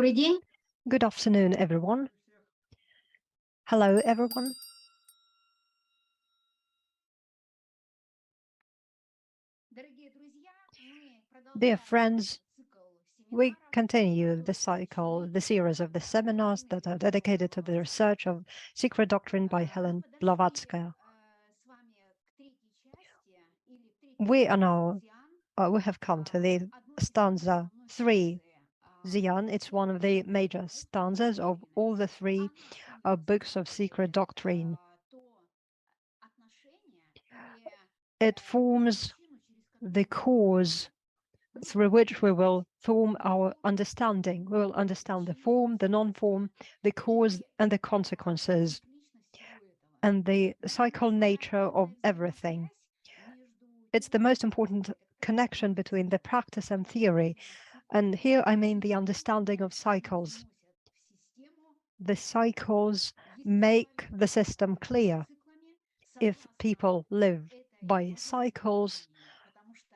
Добрый день. Good afternoon, everyone. Hello, everyone. Dear friends, we continue the series of the seminars that are dedicated to the research of Secret Doctrine by Helen Blavatsky. We have come to the stanza 3, Zion. It's one of the major stanzas of all the three books of Secret Doctrine. It forms the cause through which we will form our understanding. We will understand the form, the non-form, the cause and the consequences, and the cycle nature of everything. It's the most important connection between the practice and theory. And here I mean the understanding of cycles. The cycles make the system clear. If people live by cycles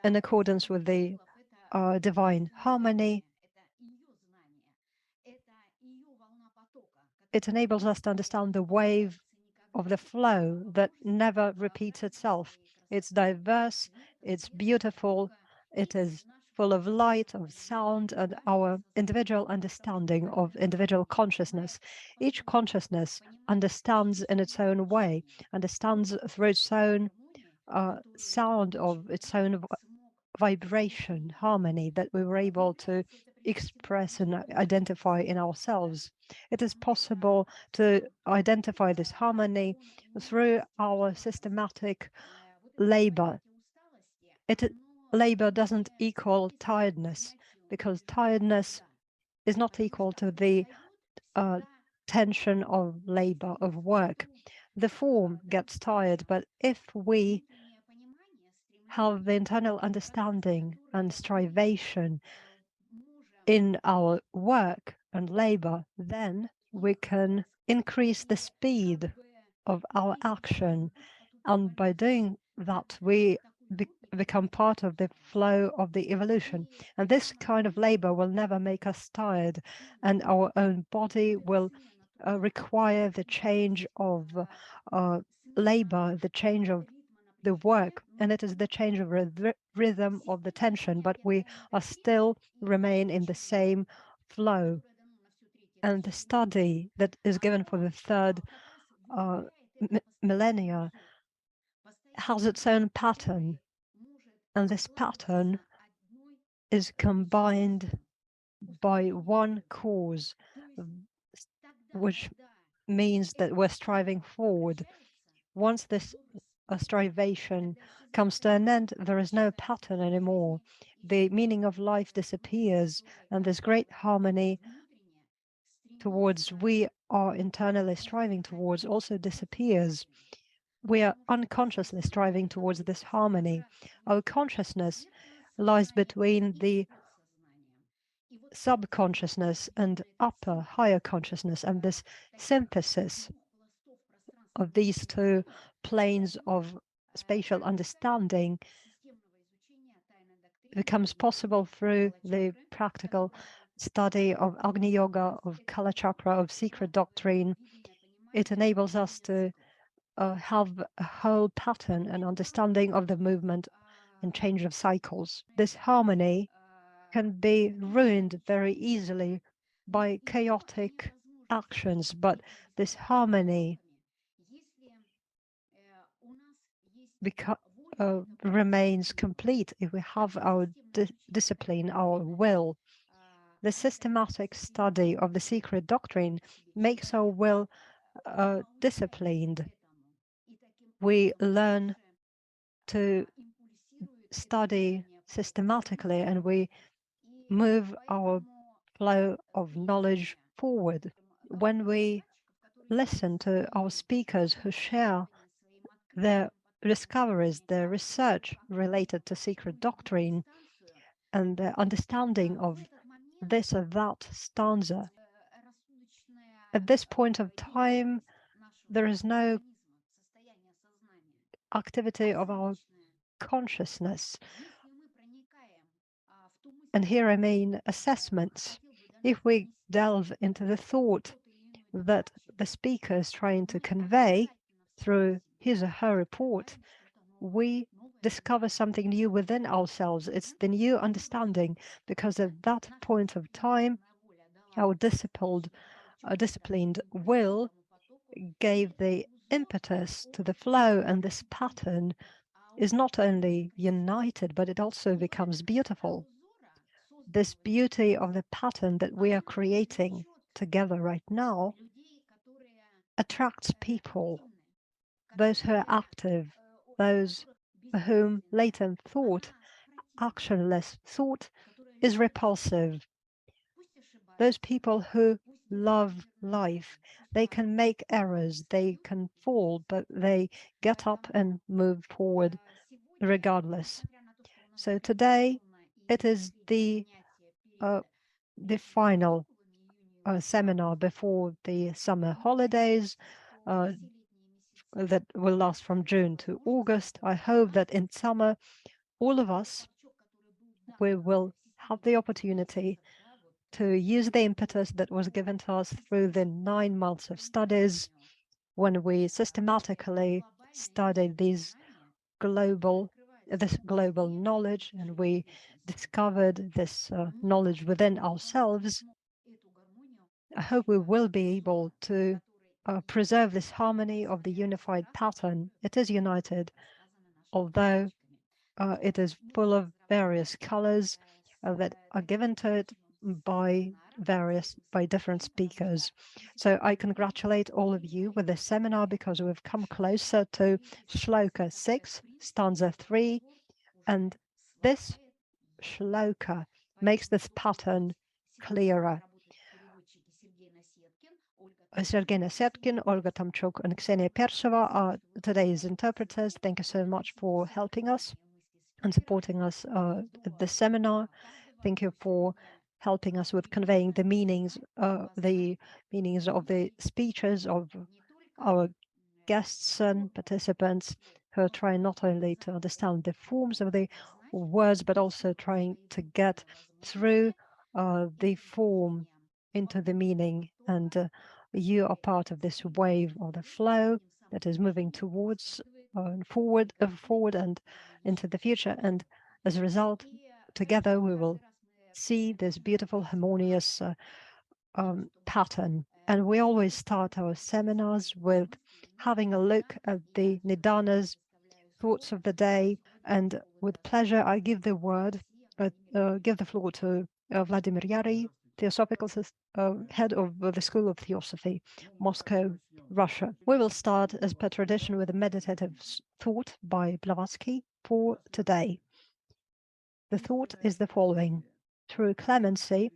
in accordance with the divine harmony, it enables us to understand the wave of the flow that never repeats itself. It's diverse, it's beautiful, it is full of light, of sound, and our individual understanding of individual consciousness. Each consciousness understands in its own way, understands through its own sound of its own vibration, harmony that we were able to express and identify in ourselves. It is possible to identify this harmony through our systematic labor. Labor doesn't equal tiredness, because tiredness is not equal to the tension of labor, of work. The form gets tired, but if we have the internal understanding and strivation in our work and labor, then we can increase the speed of our action. And by doing that, we become part of the flow of the evolution. And this kind of labor will never make us tired, and our own body will require the change of labor, the change of the work, and it is the change of rhythm of the tension, but we are still remain in the same flow. And the study that is given for the third millennia has its own pattern, and this pattern is combined by one cause, which means that we're striving forward. Once this strivation comes to an end, there is no pattern anymore. The meaning of life disappears, and this great harmony towards we are internally striving towards also disappears. We are unconsciously striving towards this harmony. Our consciousness lies between the subconsciousness and upper, higher consciousness, and this synthesis of these two planes of spatial understanding becomes possible through the practical study of Agni Yoga, of Kalachakra, of Secret Doctrine. It enables us to have a whole pattern and understanding of the movement and change of cycles. This harmony can be ruined very easily by chaotic actions, but this harmony remains complete if we have our discipline, our will. The systematic study of the Secret Doctrine makes our will disciplined. We learn to study systematically, and we move our flow of knowledge forward. When we listen to our speakers who share their discoveries, their research related to Secret Doctrine, and their understanding of this or that stanza, at this point of time, there is no activity of our consciousness. And here I mean assessments. If we delve into the thought that the speaker is trying to convey through his or her report, we discover something new within ourselves. It's the new understanding, because at that point of time, our disciplined will gave the impetus to the flow, and this pattern is not only united, but it also becomes beautiful. This beauty of the pattern that we are creating together right now attracts people, those who are active, those for whom latent thought, actionless thought, is repulsive. Those people who love life, they can make errors, they can fall, but they get up and move forward regardless. So today it is the final seminar before the summer holidays that will last from June to August. I hope that in summer, all of us, we will have the opportunity to use the impetus that was given to us through the 9 months of studies, when we systematically studied this global knowledge, and we discovered this knowledge within ourselves. I hope we will be able to preserve this harmony of the unified pattern. It is united, although it is full of various colors that are given to it by different speakers. So I congratulate all of you with this seminar, because we've come closer to Sloka 6, stanza 3, and this shloka makes this pattern clearer. Sergei Nasetkin, Olga Tomchuk, and Ksenia Persheva are today's interpreters. Thank you so much for helping us and supporting us at this seminar. Thank you for helping us with conveying the meanings of the speeches of our guests and participants, who are trying not only to understand the forms of the words, but also trying to get through the form into the meaning. And you are part of this wave or the flow that is moving towards forward and into the future. And as a result, together we will see this beautiful, harmonious pattern. And we always start our seminars with having a look at the Nidanas, thoughts of the day. And with pleasure, I give the floor to Vladimir Yary, Theosophical head of the School of Theosophy, Moscow, Russia. We will start, as per tradition, with a meditative thought by Blavatsky for today. The thought is the following: true clemency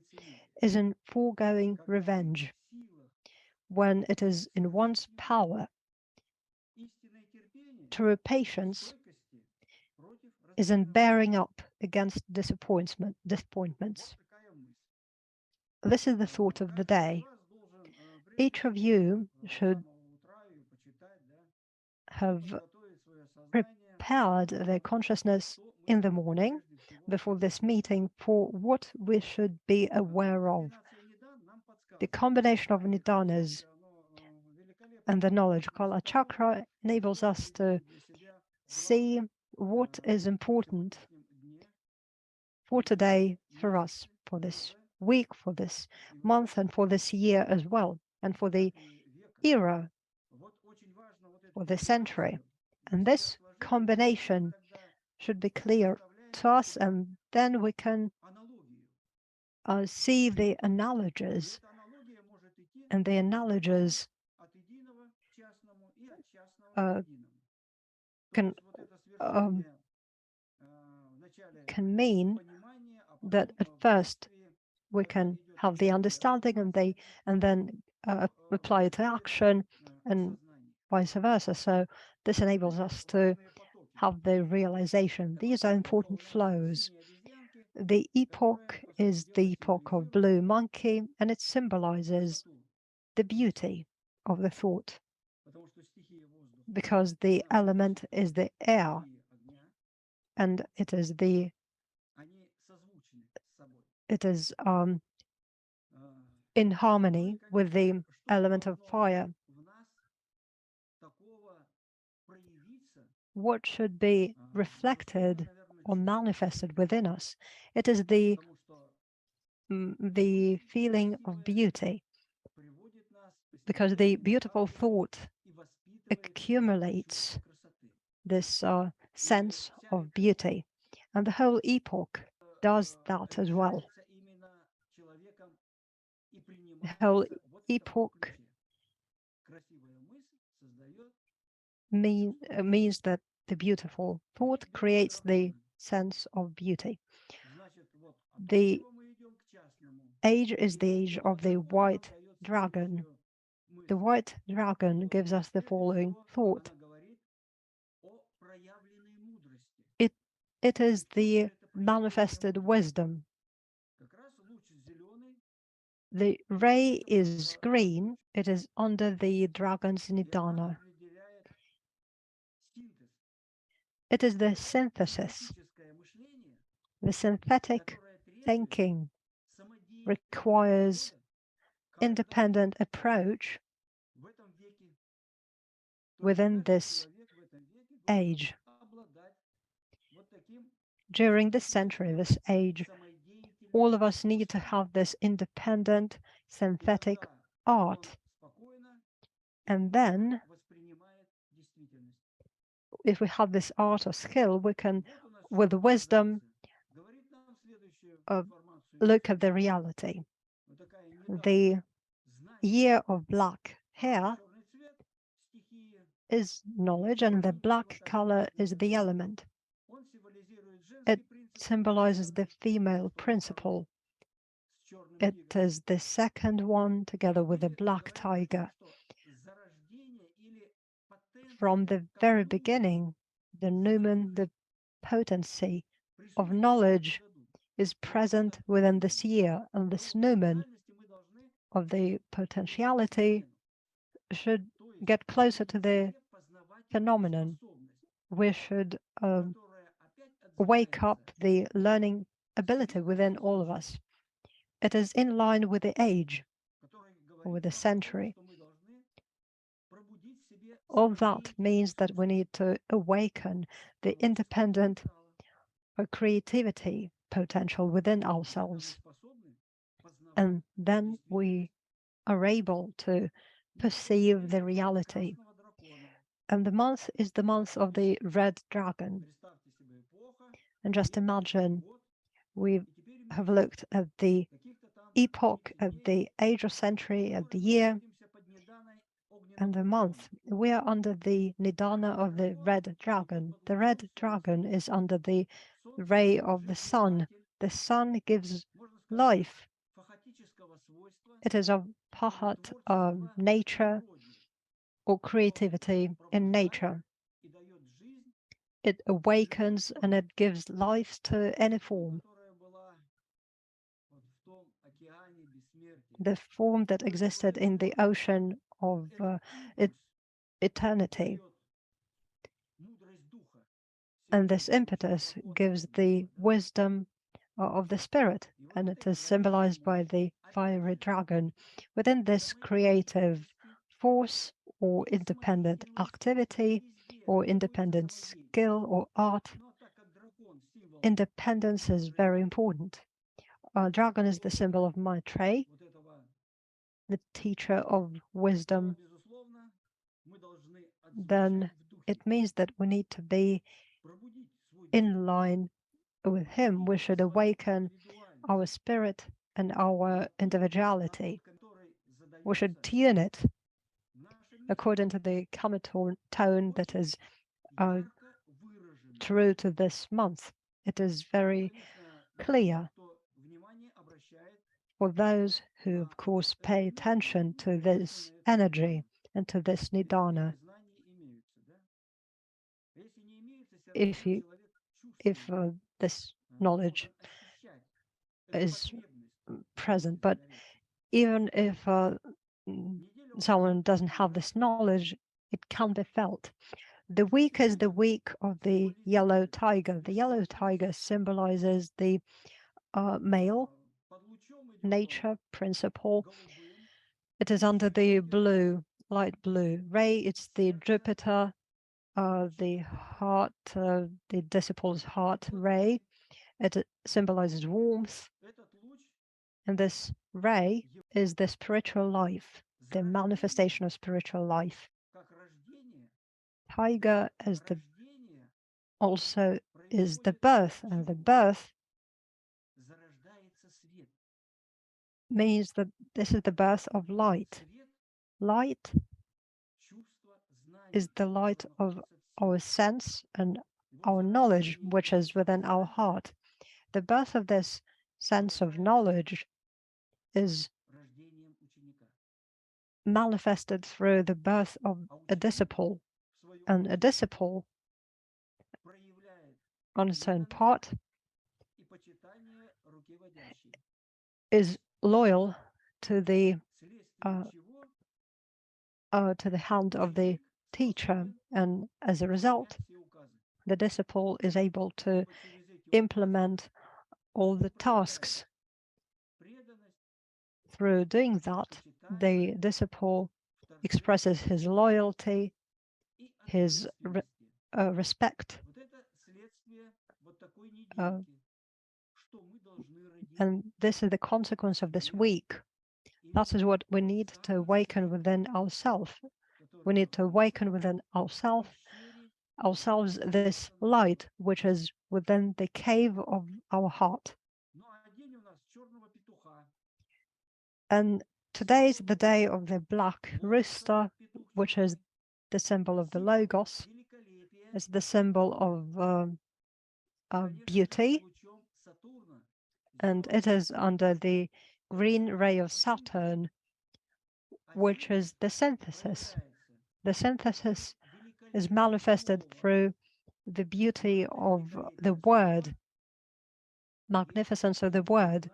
is in foregoing revenge, when it is in one's power. True patience is in bearing up against disappointments. This is the thought of the day. Each of you should have prepared their consciousness in the morning before this meeting for what we should be aware of. The combination of nidanas and the knowledge Kalachakra enables us to see what is important for today, for us, for this week, for this month, and for this year as well, and for the era, for the century. And this combination should be clear to us, and then we can see the analogies, and the analogies can mean that at first we can have the understanding, and then apply it to action, and vice versa. So this enables us to have the realization. These are important flows. The epoch is the epoch of blue monkey, and it symbolizes the beauty of the thought, because the element is the air, and it is in harmony with the element of fire. What should be reflected or manifested within us? It is the feeling of beauty, because the beautiful thought accumulates this sense of beauty, and the whole epoch does that as well. The whole epoch means that the beautiful thought creates the sense of beauty. The age is the age of the white dragon. The white dragon gives us the following thought. It is the manifested wisdom. The ray is green. It is under the dragon's nidana. It is the synthesis. The synthetic thinking requires independent approach within this age. During this century, this age, all of us need to have this independent synthetic art. And then, if we have this art or skill, we can, with wisdom, look at the reality. The year of black hair is knowledge, and the black color is the element. It symbolizes the female principle. It is the second one together with the black tiger. From the very beginning, the noumen, the potency of knowledge, is present within this year, and this noumen of the potentiality should get closer to the phenomenon. We should wake up the learning ability within all of us. It is in line with the age, or with the century. All that means that we need to awaken the independent creativity potential within ourselves. And then we are able to perceive the reality. And the month is the month of the red dragon. And just imagine, we have looked at the epoch, at the age or century, at the year, and the month. We are under the nidana of the red dragon. The red dragon is under the ray of the sun. The sun gives life. It is of pahat, nature, or creativity in nature. It awakens and it gives life to any form. The form that existed in the ocean of eternity. And this impetus gives the wisdom of the spirit, and it is symbolized by the fiery dragon. Within this creative force or independent activity or independent skill or art, independence is very important. Dragon is the symbol of Maitreya, the teacher of wisdom. Then it means that we need to be in line with him. We should awaken our spirit and our individuality. We should tune it according to the karma tone that is true to this month. It is very clear for those who, of course, pay attention to this energy and to this nidana. If this knowledge is present, but even if someone doesn't have this knowledge, it can be felt. The week is the week of the yellow tiger. The yellow tiger symbolizes the male, nature principle. It is under the blue, light blue ray. It's the Jupiter, the heart, the disciple's heart ray. It symbolizes warmth. And this ray is the spiritual life, the manifestation of spiritual life. Tiger is also is the birth, and the birth means that this is the birth of light. Light is the light of our sense and our knowledge, which is within our heart. The birth of this sense of knowledge is manifested through the birth of a disciple. And a disciple, on its own part, is loyal to the hand of the teacher, and as a result, the disciple is able to implement all the tasks. Through doing that, the disciple expresses his loyalty, his respect, and this is the consequence of this week. That is what we need to awaken within ourselves. We need to awaken within ourselves this light which is within the cave of our heart. And today is the day of the black rooster, which is the symbol of the Logos. It's the symbol of beauty, and it is under the green ray of Saturn, which is the synthesis. The synthesis is manifested through the beauty of the word, magnificence of the word,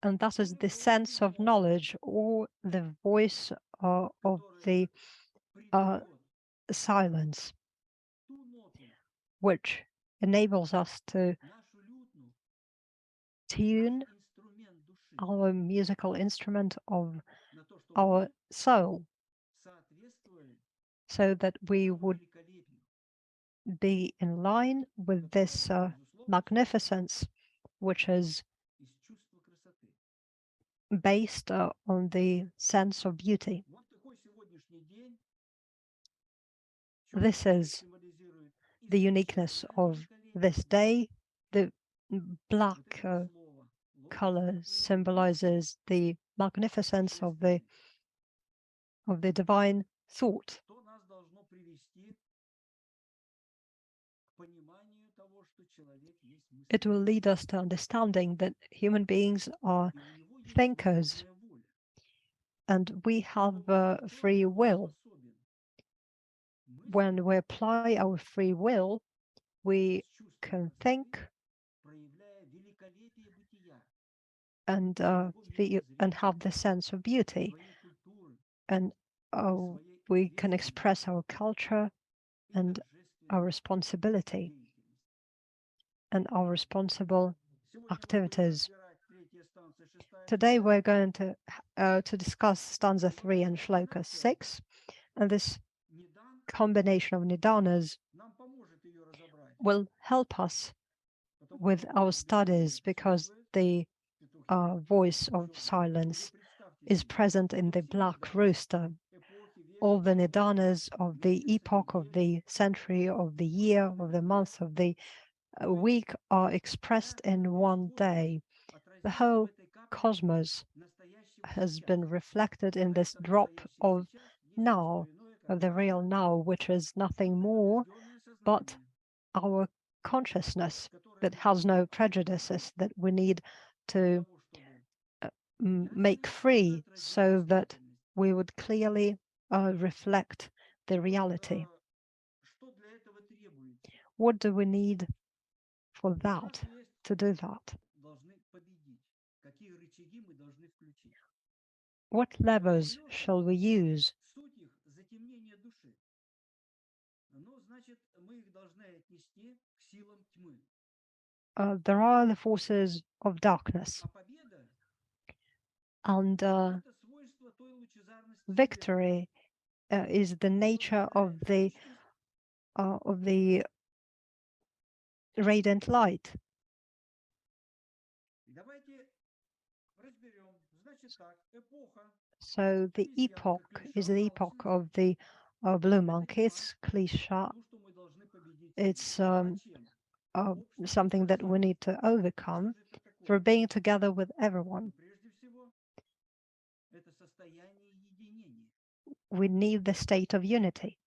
and that is the sense of knowledge, or the voice of the silence, which enables us to tune our musical instrument of our soul, so that we would be in line with this magnificence, which is based on the sense of beauty. This is the uniqueness of this day. The black color symbolizes the magnificence of the divine thought. It will lead us to understanding that human beings are thinkers, and we have free will. When we apply our free will, we can think and have the sense of beauty, and we can express our culture and our responsibility and our responsible activities. Today we're going to discuss stanza 3 and Sloka 6, and this combination of nidanas will help us with our studies, because the voice of silence is present in the black rooster. All the nidanas of the epoch, of the century, of the year, of the month, of the week are expressed in one day. The whole cosmos has been reflected in this drop of now, of the real now, which is nothing more but our consciousness that has no prejudices, that we need to make free, so that we would clearly reflect the reality. What do we need for that, to do that? What levers shall we use? There are the forces of darkness, And victory is the nature of the radiant light. So the epoch is the epoch of the blue monkeys, Klesha. It's something that we need to overcome for being together with everyone. We need the state of unity.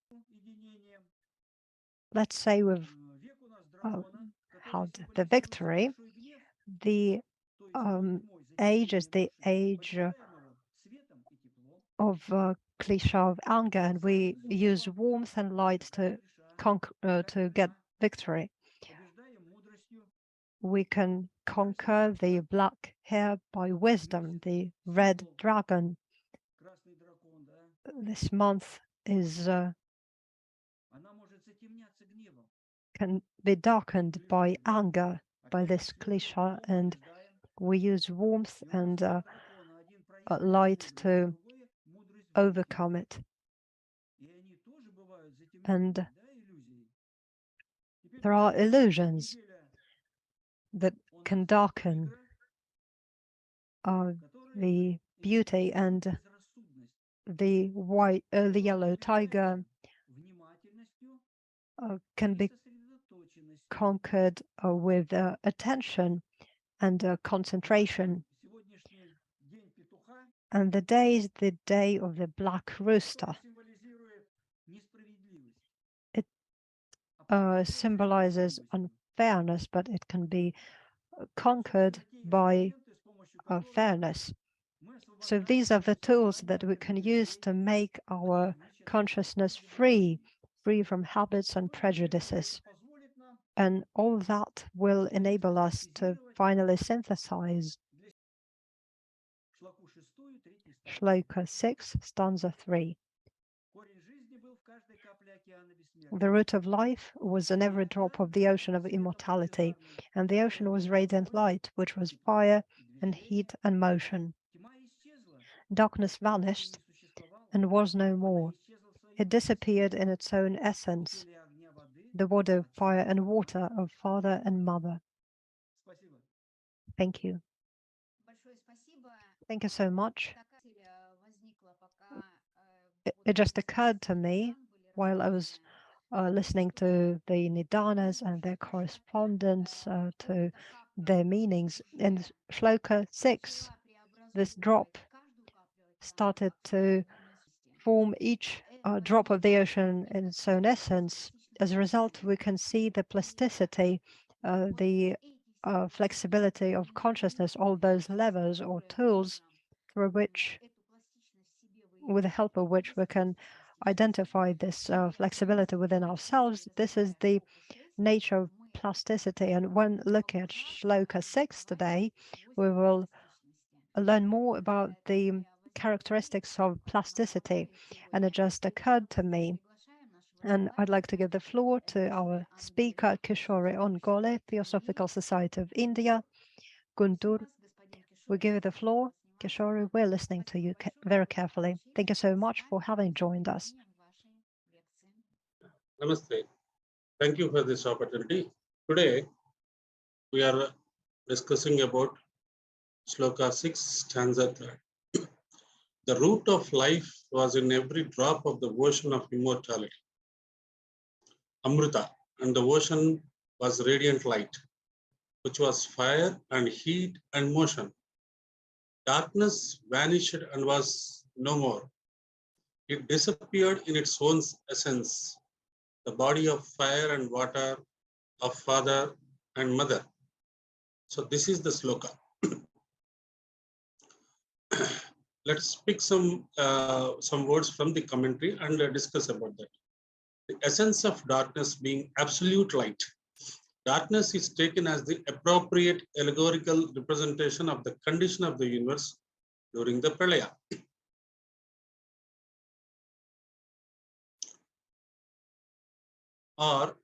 Let's say we've had the victory. The age is the age of Klesha, of anger, and we use warmth and light to get victory. We can conquer the black hair by wisdom, the red dragon. This month is can be darkened by anger, by this Klesha, and we use warmth and light to overcome it. And there are illusions that can darken the beauty, and the yellow tiger can be conquered with attention and concentration. And the day is the day of the black rooster. It symbolizes unfairness, but it can be conquered by fairness. So these are the tools that we can use to make our consciousness free from habits and prejudices. And all that will enable us to finally synthesize Sloka 6, stanza 3. The root of life was in every drop of the ocean of immortality, and the ocean was radiant light, which was fire and heat and motion. Darkness vanished and was no more. It disappeared in its own essence, the body of fire and water, of father and mother. Thank you. Thank you so much. It just occurred to me while I was listening to the Nidanas and their correspondence to their meanings. In Sloka 6, this drop started to form each drop of the ocean in its own essence. As a result, we can see the plasticity, the flexibility of consciousness, all those levers or tools through which, with the help of which we can identify this flexibility within ourselves. This is the nature of plasticity. And when looking at Sloka 6 today, we will learn more about the characteristics of plasticity. And it just occurred to me, and I'd like to give the floor to our speaker, Kishore Ongole, Theosophical Society of India, Guntur. We give you the floor. Kishore, we're listening to you very carefully. Thank you so much for having joined us. Namaste. Thank you for this opportunity. Today, we are discussing about Sloka 6, stanza 3. The root of life was in every drop of the ocean of immortality, Amrita, and the ocean was radiant light, which was fire and heat and motion. Darkness vanished and was no more. It disappeared in its own essence, the body of fire and water, of father and mother. So this is the sloka. Let's pick some words from the commentary and discuss about that. The essence of darkness being absolute light. Darkness is taken as the appropriate allegorical representation of the condition of the universe during the pralaya. Or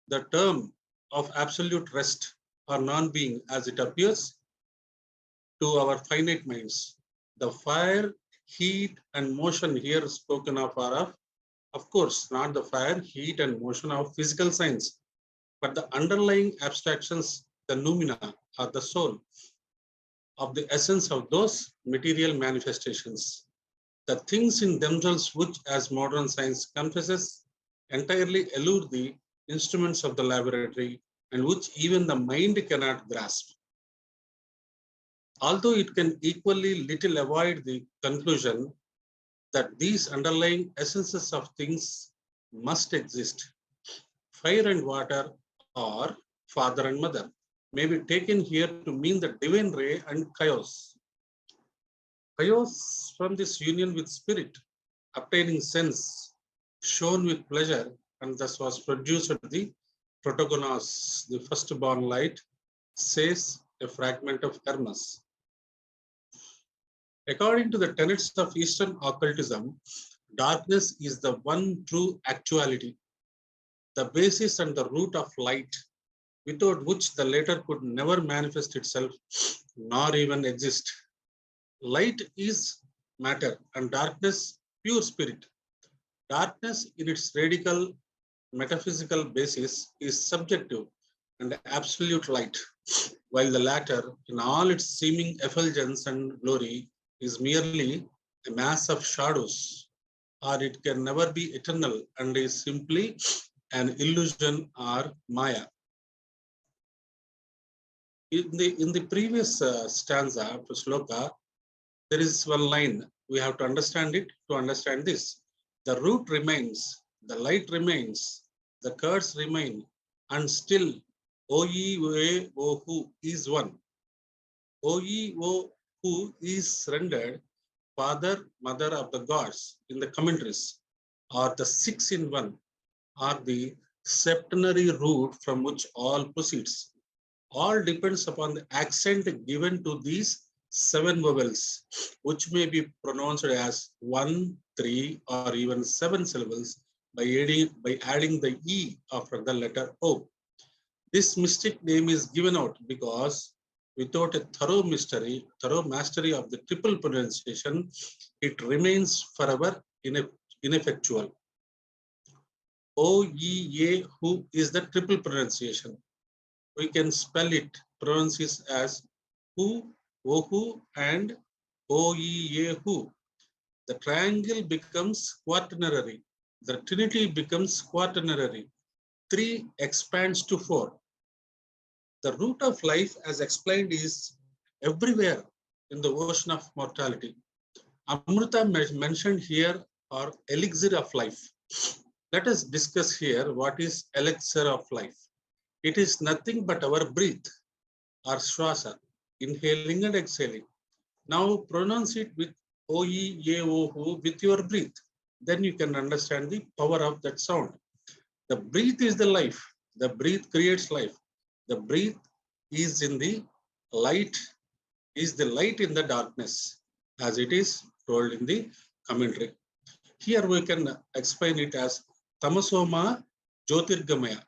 the term of absolute rest or non-being as it appears to our finite minds. The fire, heat, and motion here spoken of course, not the fire, heat, and motion of physical science, but the underlying abstractions, the noumena, or the soul of the essence of those material manifestations. The things in themselves which, as modern science confesses, entirely elude the instruments of the laboratory and which even the mind cannot grasp. Although it can equally little avoid the conclusion that these underlying essences of things must exist. Fire and water, or father and mother, may be taken here to mean the divine ray and chaos. Chaos from this union with spirit, obtaining sense, shown with pleasure, and thus was produced the protagonos, the firstborn light, says a fragment of Hermes. According to the tenets of Eastern occultism, darkness is the one true actuality, the basis and the root of light, without which the latter could never manifest itself nor even exist. Light is matter and darkness pure spirit. Darkness in its radical metaphysical basis is subjective and absolute light, while the latter, in all its seeming effulgence and glory, is merely a mass of shadows, or it can never be eternal and is simply an illusion or maya. In the previous stanza of Sloka, there is one line. We have to understand it to understand this. The root remains, the light remains, the curse remain, and still, O ye O who is one. O ye O who is rendered father, mother of the gods in the commentaries, or the six in one, or the septenary root from which all proceeds. All depends upon the accent given to these seven vowels, which may be pronounced as 1, 3, or even 7 syllables by adding the E after the letter O. This mystic name is given out because without a thorough mastery of the triple pronunciation, it remains forever ineffectual. O, ye, ye, who is the triple pronunciation. We can spell it, pronounce it as who, ohu, and oeyehu. The triangle becomes quaternary. The trinity becomes quaternary. 3 expands to 4. The root of life, as explained, is everywhere in the ocean of mortality. Amrita mentioned here are elixir of life. Let us discuss here what is elixir of life. It is nothing but our breath, or swasa, inhaling and exhaling. Now pronounce it with O-E-A-O-O with your breath. Then you can understand the power of that sound. The breath is the life. The breath creates life. The breath is in the light, is the light in the darkness, as it is told in the commentary. Here we can explain it as Tamasoma Jyotirgamaya.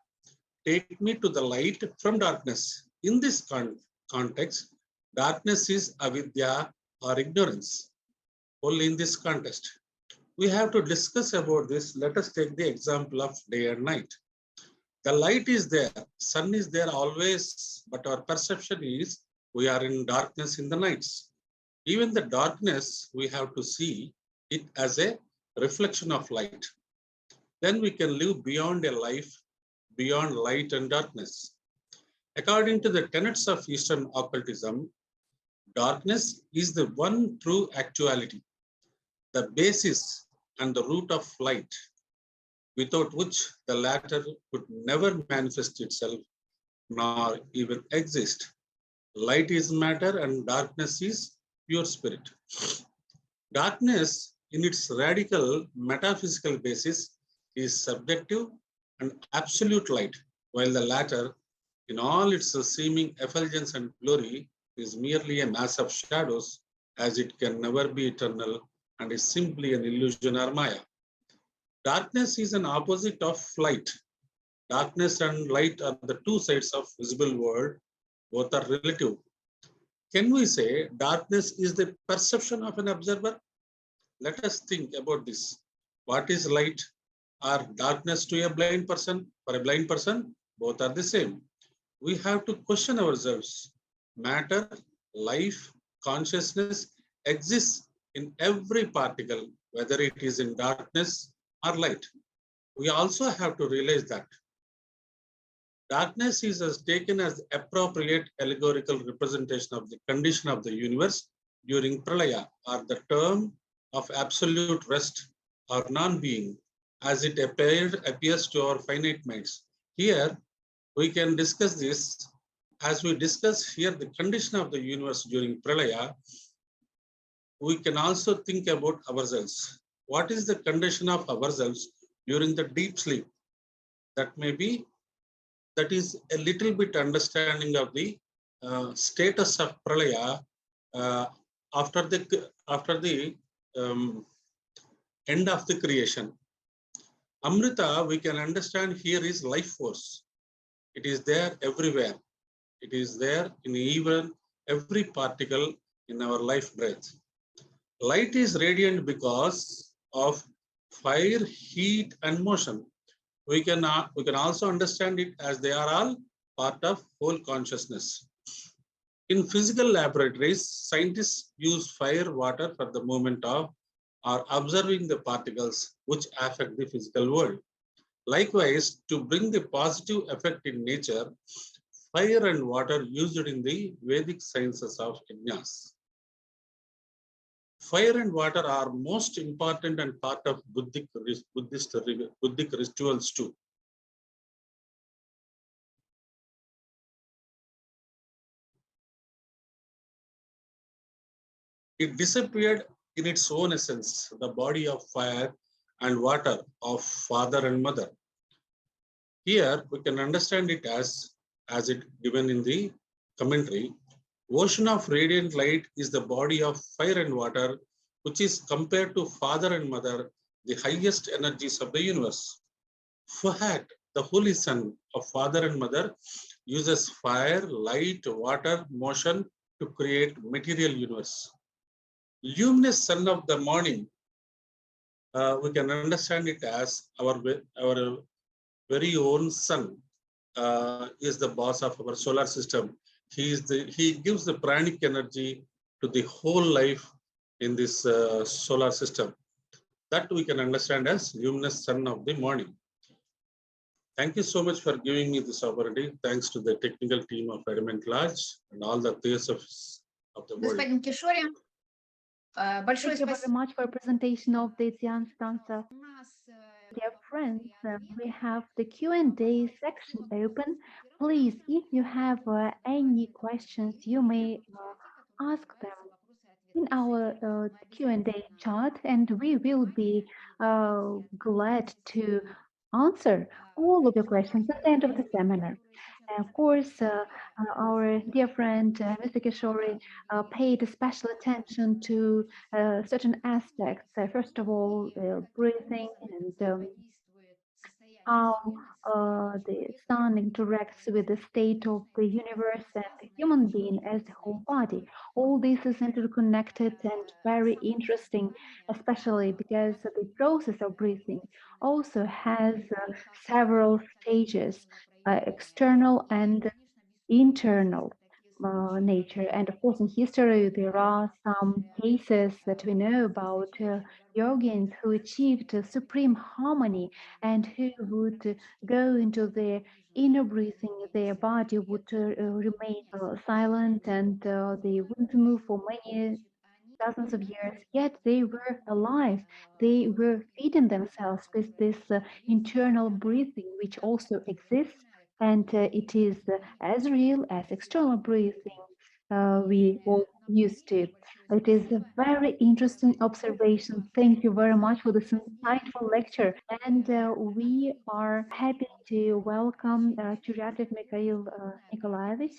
Take me to the light from darkness. In this context, darkness is avidya or ignorance. Only in this context. We have to discuss about this. Let us take the example of day and night. The light is there, sun is there always, but our perception is we are in darkness in the nights. Even the darkness, we have to see it as a reflection of light. Then we can live beyond a life, beyond light and darkness. According to the tenets of Eastern occultism, darkness is the one true actuality, the basis and the root of light, without which the latter could never manifest itself nor even exist. Light is matter and darkness is pure spirit. Darkness, in its radical metaphysical basis, is subjective and absolute light, while the latter, in all its seeming effulgence and glory, is merely a mass of shadows, as it can never be eternal and is simply an illusion or maya. Darkness is an opposite of light. Darkness and light are the two sides of visible world. Both are relative. Can we say darkness is the perception of an observer? Let us think about this. What is light or darkness to a blind person? For a blind person, both are the same. We have to question ourselves. Matter, life, consciousness exists in every particle, whether it is in darkness or light. We also have to realize that darkness is taken as the appropriate allegorical representation of the condition of the universe during pralaya, or the term of absolute rest or non-being, as it appears to our finite minds. Here, we can discuss this as we discuss here the condition of the universe during pralaya. We can also think about ourselves. What is the condition of ourselves during the deep sleep? That is a little bit understanding of the status of pralaya uh, after the end of the creation. Amrita, we can understand here is life force. It is there everywhere. It is there in even every particle in our life breath. Light is radiant because of fire, heat, and motion. We can also understand it as they are all part of whole consciousness. In physical laboratories, scientists use fire, water for the movement of or observing the particles which affect the physical world. Likewise, to bring the positive effect in nature, fire and water used in the Vedic sciences of yajnas. Fire and water are most important and part of Buddhist rituals too. It disappeared in its own essence, the body of fire and water of father and mother. Here we can understand it as it given in the commentary. Ocean of radiant light is the body of fire and water, which is compared to father and mother, the highest energies of the universe. Fuhat, the holy son of father and mother, uses fire, light, water, motion to create material universe. Luminous sun of the morning, we can understand it as our very own sun is the boss of our solar system. He gives the pranic energy to the whole life in this solar system. That we can understand as luminous sun of the morning. Thank you so much for giving me this opportunity. Thanks to the technical team of Adamant Lodge and all the Theosophies of the world. Господин Кишори, большое Thank you very спасибо. much for presentation of the Stanza. Dear friends, we have the Q&A section open. Please, if you have any questions, you may ask them in our Q&A chat, and we will be glad to answer all of your questions at the end of the seminar. And of course, our dear friend Mr. Kishori paid special attention to certain aspects. First of all, breathing and how the sun interacts with the state of the universe and the human being as the whole body. All this is interconnected and very interesting, especially because the process of breathing also has several stages, external and internal nature. And of course, in history, there are some cases that we know about yogins who achieved supreme harmony and who would go into their inner breathing. Their body would remain silent and they wouldn't move for many thousands of years, yet they were alive. They were feeding themselves with this internal breathing, which also exists, and it is as real as external breathing we all used to. It is a very interesting observation. Thank you very much for this insightful lecture. And we are happy to welcome Churyatov Mikhail Nikolaevich,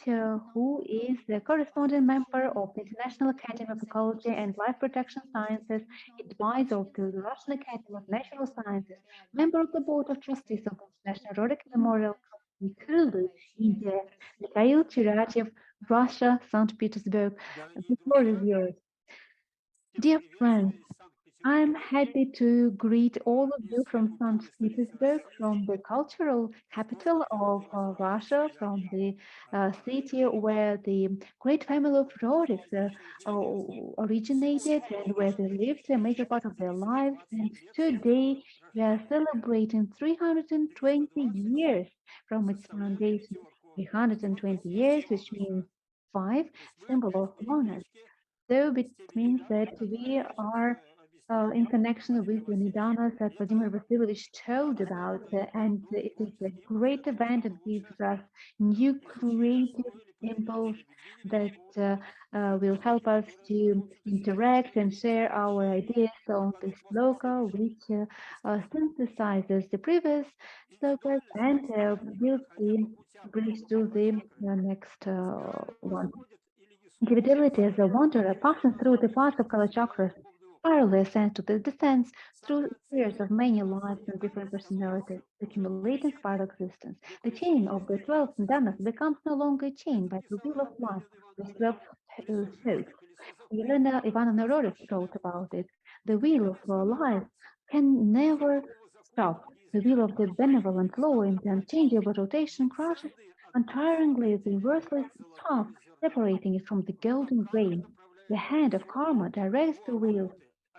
who is the corresponding member of the International Academy of Ecology and Life Protection Sciences, advisor of the Russian Academy of Natural Sciences, member of the Board of Trustees of the International Rodic Memorial Company, Kulu, India. Mikhail Churyatov, Russia, St. Petersburg. The floor is yours. Dear friends, I'm happy to greet all of you from St. Petersburg, from the cultural capital of Russia, from the city where the great family of Roriks originated and where they lived a major part of their lives. And today we are celebrating 320 years from its foundation. 320 years, which means five, symbol of honor. So it means that we are in connection with the Nidanas that Vladimir Vasilyevich told about, and it is a great event. It gives us new creative impulse that will help us to interact and share our ideas on this Sloka, which synthesizes the previous slokas and builds the bridge to the next one. Individuality as a wanderer passing through the paths of Kalachakras, spirally ascends to the descents through spheres of many lives and different personalities, accumulating spiral existence. The chain of the 12 Sandanas becomes no longer a chain by the wheel of life, with 12 spokes. Elena Ivanovna Rorik wrote about it. The wheel of life can never stop. The wheel of the benevolent law in the unchangeable rotation crushes untiringly the worthless chaff, separating it from the golden grain. The hand of karma directs the wheel,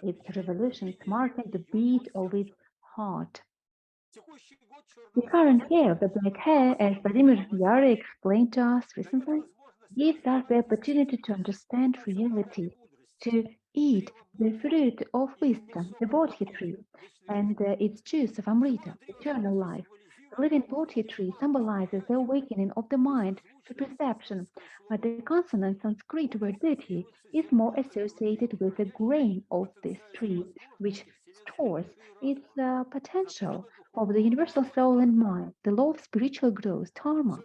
its revolutions marking the beat of its heart. The current year of the black hair, as Vladimir Yary explained to us recently, gives us the opportunity to understand reality, to eat the fruit of wisdom, the Bodhi tree, and its juice of Amrita, eternal life. The living Bodhi tree symbolizes the awakening of the mind to perception, but the consonant Sanskrit word deity is more associated with the grain of this tree, which stores its potential of the universal soul and mind, the law of spiritual growth, dharma.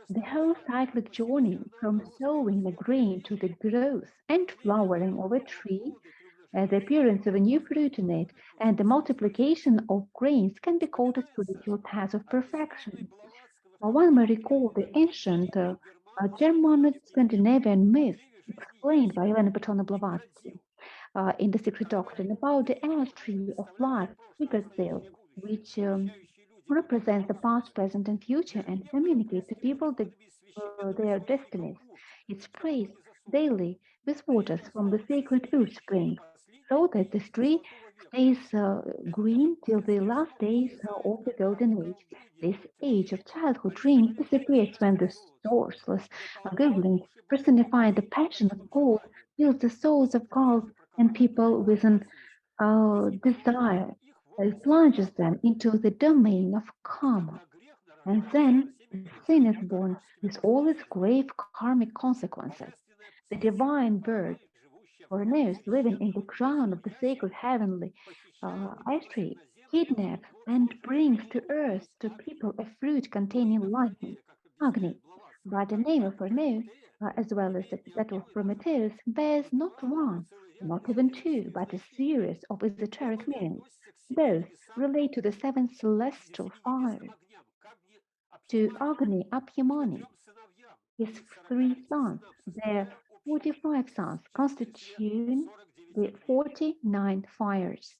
The whole cyclic journey from sowing the grain to the growth and flowering of a tree, the appearance of a new fruit in it, and the multiplication of grains can be called a spiritual path of perfection. One may recall the ancient German-Scandinavian myth explained by Elena Petrovna Blavatsky in The Secret Doctrine about the ash tree of life, Yggdrasil, which represents the past, present, and future and communicate to people their destinies. It's praised daily with waters from the sacred earth spring, so that this tree stays green till the last days of the golden age. This age of childhood dreams disappears when the sourceless goblins, personifying the passion of gold, fills the souls of girls and people with an desire that plunges them into the domain of karma. And then the sin is born with all its grave karmic consequences. The divine bird, Orneus, living in the crown of the sacred heavenly ice tree, kidnaps and brings to earth to people a fruit containing lightning, Agni. But the name of Orneus, as well as that of Prometheus, bears not one, not even two, but a series of esoteric meanings. Both relate to the seven celestial fires, to Agni Apyamani, his three sons. Their 45 sons constitute the 49 fires.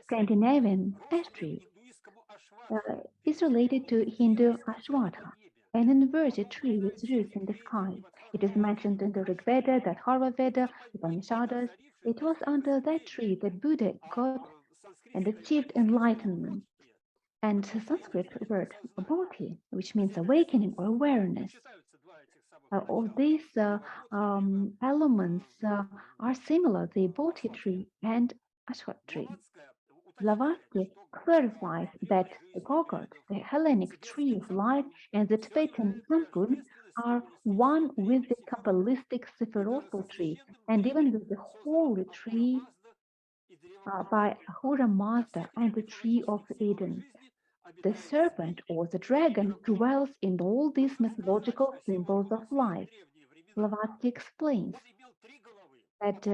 Scandinavian ash tree is related to Hindu Ashwatha, an inverted tree with roots in the sky. It is mentioned in the Rig Veda, the Atharva Veda, Upanishads. It was under that tree that Buddha got and achieved enlightenment. And the Sanskrit word bodhi, which means awakening or awareness. All these elements are similar, the bodhi tree and ashwat tree. Blavatsky clarifies that the Gogod, the Hellenic tree of life, and the Tibetan Sangun are one with the Kabbalistic Sephirothal tree, and even with the holy tree by Ahura Mazda and the tree of Eden. The serpent or the dragon dwells in all these mythological symbols of life. Blavatsky explains that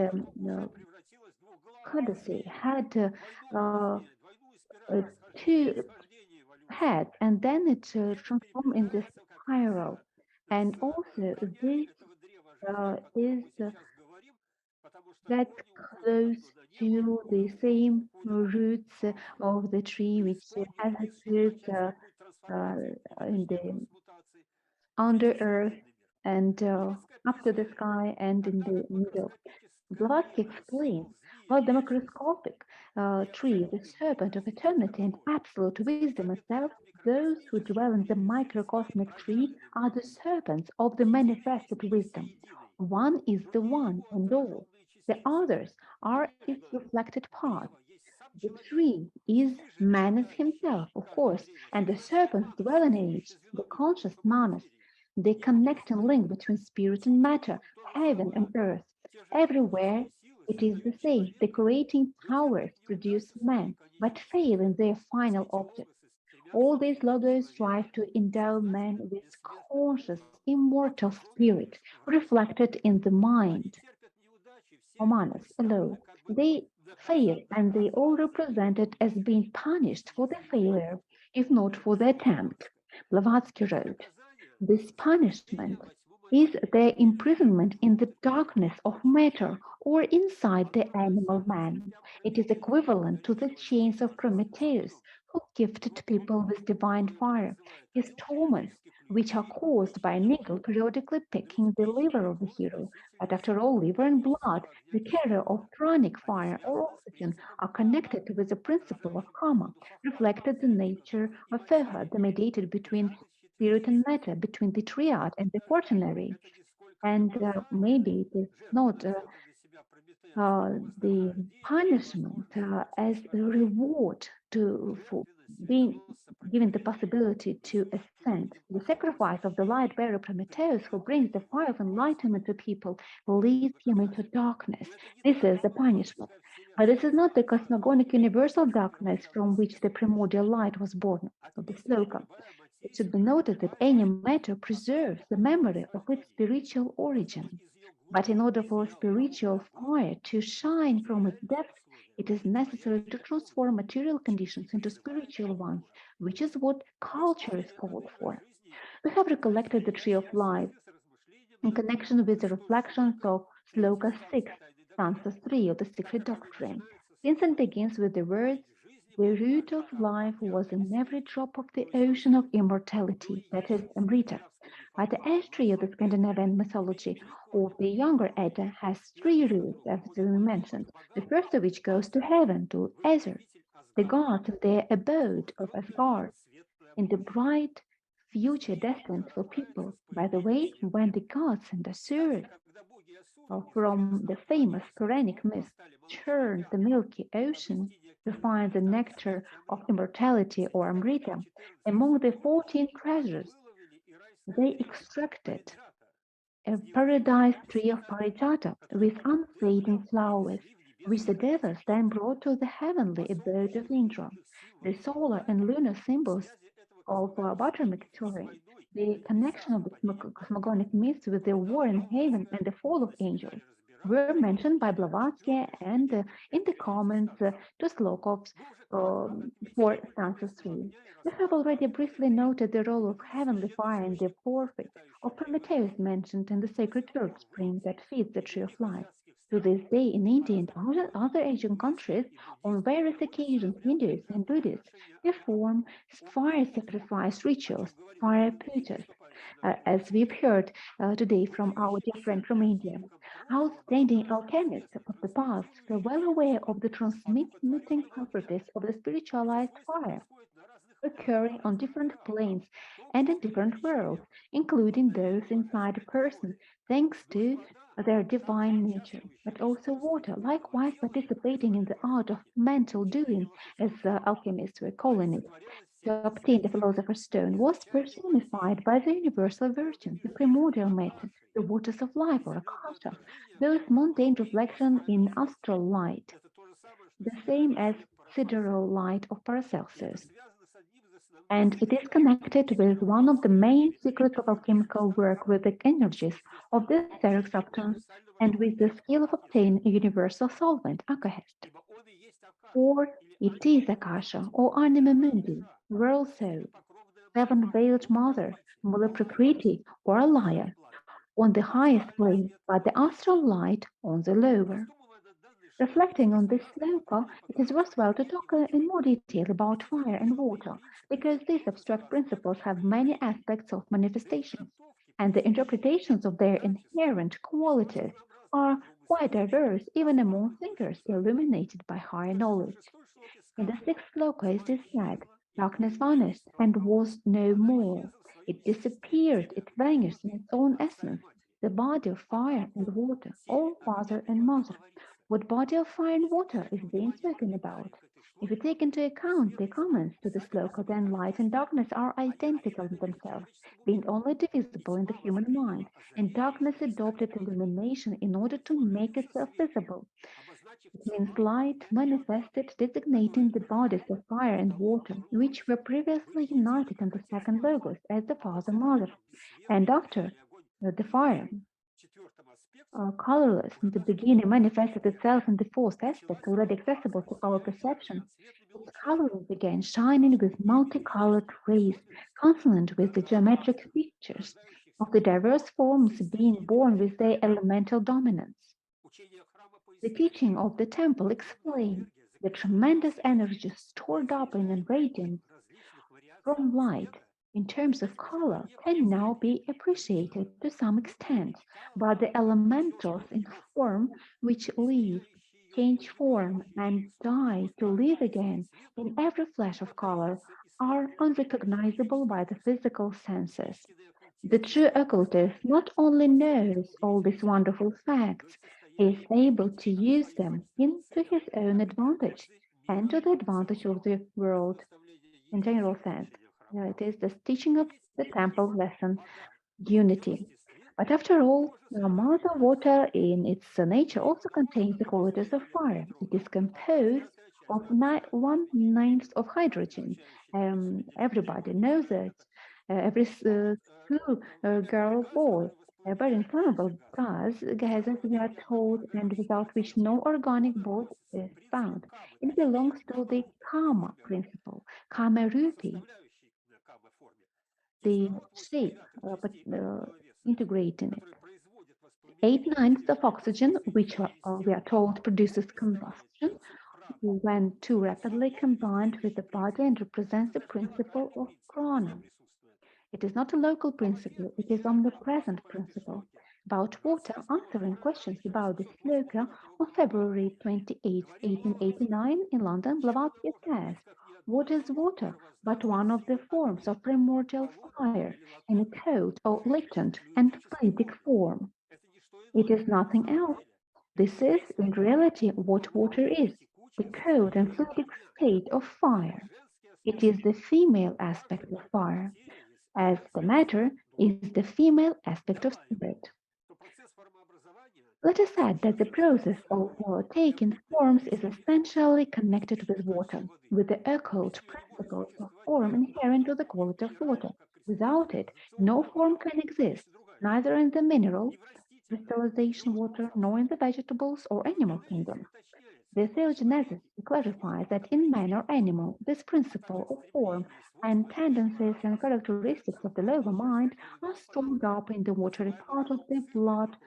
Odyssey had two heads, and then it transformed in this spiral. And also, this is that's close to the same roots of the tree which has its roots in the under earth and up to the sky and in the middle. Blavatsky explains, while the macroscopic tree, the serpent of eternity and absolute wisdom itself, those who dwell in the microcosmic tree are the serpents of the manifested wisdom. One is the one and all. The others are its reflected parts. The tree is Manas himself, of course, and the serpents dwell in each, the conscious Manas, the connecting link between spirit and matter, heaven and earth. Everywhere it is the same. The creating powers produce man, but fail in their final object. All these logos strive to endow man with conscious, immortal spirit reflected in the mind. Omanas alone. They fail and they all represented as being punished for the failure, if not for the attempt. Blavatsky wrote, this punishment is their imprisonment in the darkness of matter or inside the animal man. It is equivalent to the chains of Prometheus, who gifted people with divine fire. His torments, which are caused by an eagle periodically picking the liver of the hero, but after all, liver and blood, the carrier of pranic fire or oxygen, are connected with the principle of karma, reflected the nature of Feha, the mediator between spirit and matter, between the triad and the quaternary. And maybe it is not the punishment as a reward for being given the possibility to ascend. The sacrifice of the light bearer Prometheus, who brings the fire of enlightenment to people, leads him into darkness. This is the punishment. But this is not the cosmogonic universal darkness from which the primordial light was born, of the Sloka. It should be noted that any matter preserves the memory of its spiritual origin. But in order for spiritual fire to shine from its depths, it is necessary to transform material conditions into spiritual ones, which is what culture is called for. We have recollected the tree of life in connection with the reflections of Sloka 6, Stanza 3 of the Secret Doctrine. Vincent begins with the words, the root of life was in every drop of the ocean of immortality, that is, Amrita. But the ash tree of the Scandinavian mythology of the younger Edda has three roots, as we mentioned, the first of which goes to heaven, to Aesir, the gods in their abode of Asgard, in the bright future destined for people. By the way, when the gods and Asur from the famous Quranic myth churned the milky ocean to find the nectar of immortality or Amrita, among the 14 treasures, they extracted a paradise tree of Parijata with unfading flowers, which the devas then brought to the heavenly abode of Indra. The solar and lunar symbols of buttermilk touring, the connection of the cosmogonic myths with the war in heaven and the fall of angels, were mentioned by Blavatsky and in the comments to Slokov's for Stanza 3. We have already briefly noted the role of heavenly fire in the forfeit of Prometheus mentioned in the sacred herb spring that feeds the tree of life. To this day, in India and other Asian countries, on various occasions, Hindus and Buddhists perform fire sacrifice rituals, fire pujas, as we've heard today from our dear friend from India. Outstanding alchemists of the past were well aware of the transmitting properties of the spiritualized fire occurring on different planes and in different worlds, including those inside a person, thanks to their divine nature, but also water, likewise participating in the art of mental doing, as alchemists were calling it. To obtain the philosopher's stone was personified by the universal virgin, the primordial matter, the waters of life or akasha, those mundane reflections in astral light, the same as sidereal light of Paracelsus, and it is connected with one of the main secrets of alchemical work with the energies of the etheric substance and with the skill of obtaining a universal solvent, akahest. For it is akasha or anima mundi, world soul, seven-veiled mother, Mula Prakriti, or a liar on the highest plane, but the astral light on the lower. Reflecting on this sloka, it is worthwhile to talk in more detail about fire and water, because these abstract principles have many aspects of manifestations, and the interpretations of their inherent qualities are quite diverse even among thinkers illuminated by higher knowledge. In the sixth sloka it is said, darkness vanished and was no more. It disappeared, it vanished in its own essence, the body of fire and water, all father and mother. What body of fire and water is being spoken about? If we take into account the comments to the sloka, then light and darkness are identical in themselves, being only divisible in the human mind, and darkness adopted illumination in order to make itself visible. It means light manifested, designating the bodies of fire and water, which were previously united in the second logos as the father-mother, and after the fire, colorless in the beginning, manifested itself in the fourth aspect, already accessible to our perception. Its coloring began shining with multicolored rays, consonant with the geometric features of the diverse forms being born with their elemental dominance. The teaching of the temple explained the tremendous energy stored up in a radiance from light in terms of color can now be appreciated to some extent, but the elementals in form which live, change form, and die to live again in every flash of color are unrecognizable by the physical senses. The true occultist not only knows all these wonderful facts, he is able to use them to his own advantage and to the advantage of the world in general sense. It is the teaching of the temple lesson, unity. But after all, the mother water in its nature also contains the qualities of fire. It is composed of 1/9 of hydrogen. Everybody knows it. Every school girl, boy, a very inflammable gas, as we are told, and without which no organic bond is found. It belongs to the karma principle, karma rupi, the shape, but integrating it. 8/9 of oxygen, which we are told produces combustion when too rapidly combined with the body and represents the principle of prana. It is not a local principle, it is omnipresent principle. About water, answering questions about the Sloka on February 28, 1889 in London, Blavatsky says, what is water but one of the forms of primordial fire in a cold or latent and fluidic form? It is nothing else. This is, in reality, what water is, the cold and fluidic state of fire. It is the female aspect of fire, as the matter is the female aspect of spirit. Let us add that the process of taking forms is essentially connected with water, with the occult principles of form inherent to the quality of water. Without it, no form can exist, neither in the mineral, crystallization water, nor in the vegetables or animal kingdom. The theogenesis clarifies that in man or animal, this principle of form and tendencies and characteristics of the lower mind are stored up in the watery part of the blood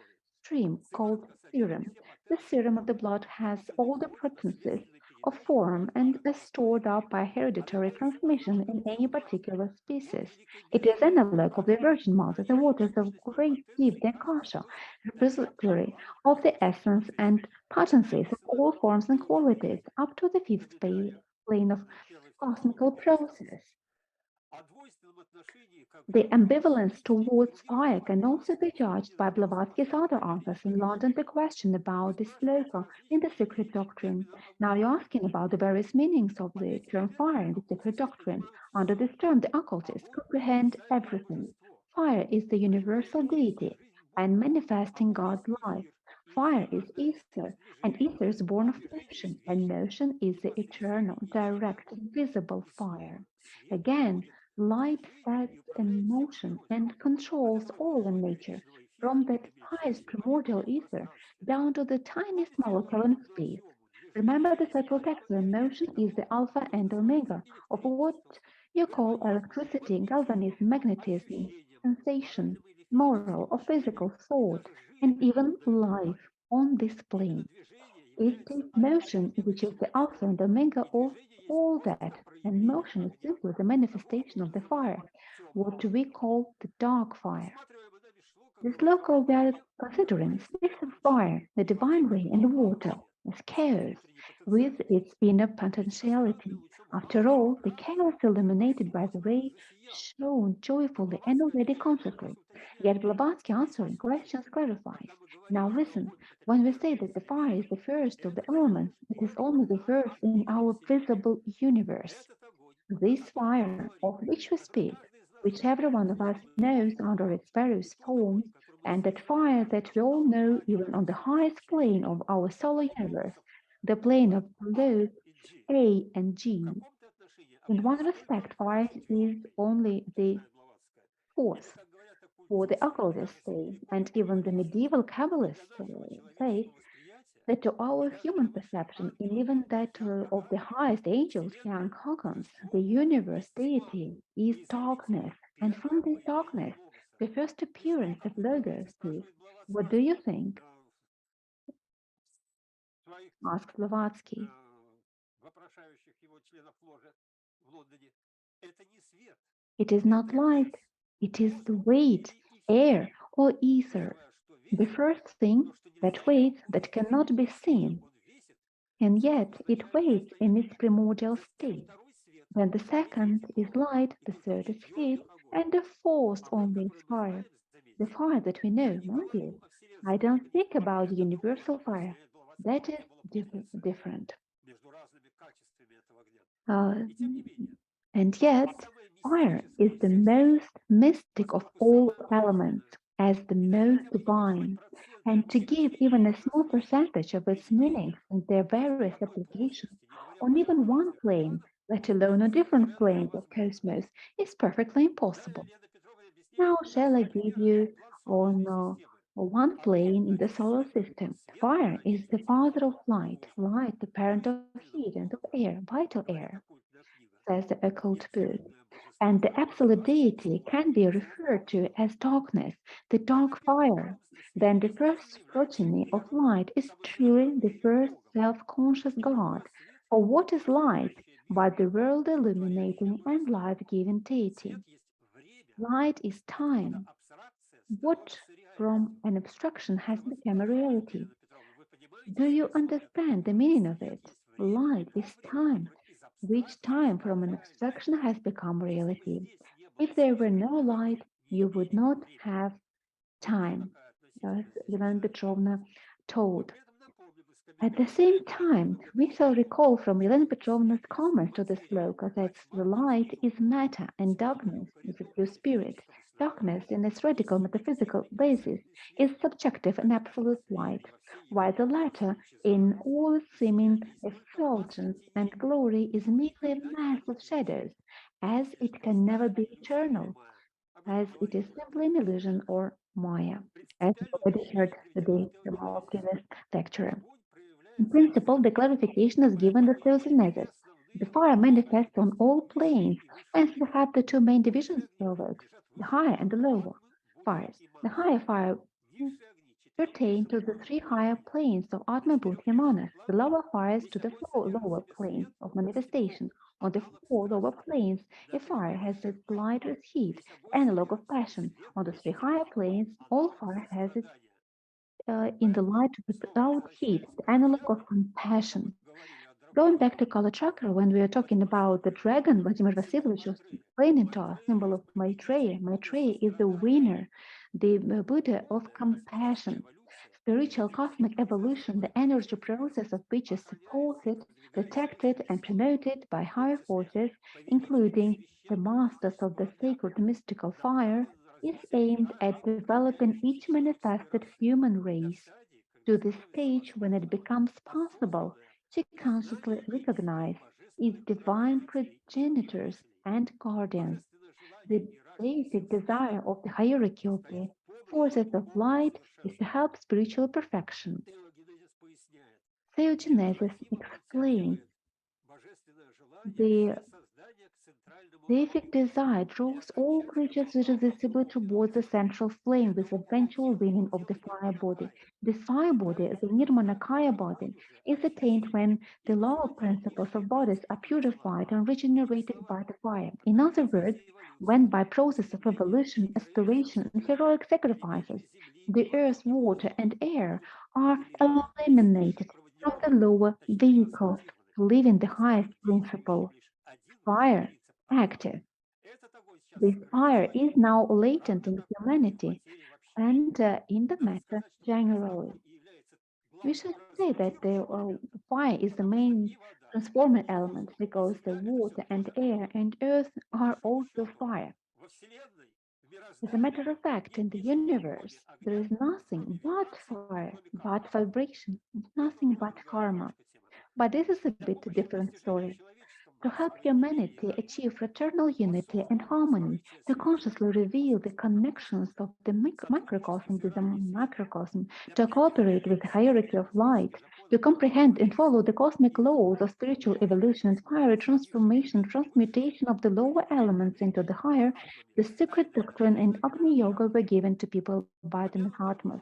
stream called serum. The serum of the blood has all the potencies of form and is stored up by hereditary transmission in any particular species. It is analog of the Virgin Mother, the waters of great deep Akasha, repository of the essence and potencies of all forms and qualities up to the fifth plane of cosmical process. The ambivalence towards fire can also be judged by Blavatsky's other answers in London the question about the Sloka in the Secret Doctrine. Now you're asking about the various meanings of the term fire in the Secret Doctrine. Under this term, the occultists comprehend everything. Fire is the universal deity and manifesting God's life. Fire is ether, and ether is born of motion, and motion is the eternal, direct, visible fire. Again, light sets in motion and controls all in nature, from that highest primordial ether down to the tiniest molecule in space. Remember the central text where motion is the alpha and omega of what You call electricity, galvanism, magnetism, sensation, moral or physical thought, and even life on this plane. It is motion which is the alpha and omega of all that, and motion is simply the manifestation of the fire, what we call the dark fire. The Sloka we are considering speaks of fire, the divine ray, and water as chaos, with its inner potentiality. After all, the chaos illuminated by the ray shone joyfully and already consciously. Yet Blavatsky answering questions clarifies. Now listen, when we say that the fire is the first of the elements, it is only the first in our visible universe. This fire of which we speak, which every one of us knows under its various forms, and that fire that we all know even on the highest plane of our solar universe, the plane of laws A and G. In one respect, fire is only the fourth, for the occultists say, and even the medieval Kabbalists say, that to our human perception, and even that of the highest angels, young Hogans, the universe deity is darkness, and from this darkness, the first appearance of Logos is. What do you think? Asked Blavatsky. It is not light, it is the weight, air, or ether, the first thing that waits that cannot be seen, and yet it waits in its primordial state. Then the second is light, the third is heat, and the fourth only is fire. The fire that we know, mind you. I don't speak about universal fire. That is different. Uh, and yet, fire is the most mystic of all elements, as the most divine. And to give even a small percentage of its meanings and their various applications on even one plane, let alone on different planes of cosmos, is perfectly impossible. Now, shall I give you on one plane in the solar system? Fire is the father of light, light the parent of heat and of air, vital air, says the occult book. And the absolute deity can be referred to as darkness, the dark fire. Then the first progeny of light is truly the first self-conscious God. For what is light but the world illuminating and life-giving deity? Light is time. What from an abstraction has become a reality? Do you understand the meaning of it? Light is time, which time from an abstraction has become reality. If there were no light, you would not have time, as Elena Petrovna told. At the same time, we shall recall from Elena Petrovna's comments to the sloka that the light is matter and darkness is a pure spirit. Darkness, in its radical metaphysical basis, is subjective and absolute light, while the latter, in all its seeming effulgence and glory, is merely a mass of shadows, as it can never be eternal, as it is simply an illusion or maya, as we already heard today from our previous lecturer. In principle, the clarification is given the theogenesis. The fire manifests on all planes, and we have the two main divisions of it, the higher and the lower fires. The higher fire pertain to the three higher planes of Atma Buddhi Manas, the lower fires to the four lower planes of manifestation. On the four lower planes, a fire has its light as heat, the analog of passion. On the three higher planes, all fire has its in the light without heat, the analog of compassion. Going back to Kalachakra, when we are talking about the dragon, Vladimir Vasilyevich was explaining to us, symbol of Maitreya. Maitreya is the winner, the Buddha of compassion. Spiritual cosmic evolution, the energy process of which is supported, protected, and promoted by higher forces, including the masters of the sacred mystical fire, is aimed at developing each manifested human race to the stage when it becomes possible to consciously recognize its divine progenitors and guardians. The basic desire of the hierarchy of the forces of light is to help spiritual perfection. Theogenesis explains the Deific desire draws all creatures irresistibly towards the central flame with eventual winning of the fire body. This fire body, the Nirmanakaya body, is attained when the lower principles of bodies are purified and regenerated by the fire. In other words, when by process of evolution, aspiration, and heroic sacrifices, the earth, water, and air are eliminated from the lower vehicles, leaving the highest principle, fire, active. This fire is now latent in humanity and in the matter generally. We should say that the fire is the main transforming element because the water and air and earth are also fire. As a matter of fact, in the universe, there is nothing but fire, but vibration, nothing but karma. But this is a bit different story. To help humanity achieve fraternal unity and harmony, to consciously reveal the connections of the microcosm with the macrocosm, to cooperate with the hierarchy of light, to comprehend and follow the cosmic laws of spiritual evolution, fiery transformation, transmutation of the lower elements into the higher, the secret doctrine and Agni Yoga were given to people by the Mahatmas.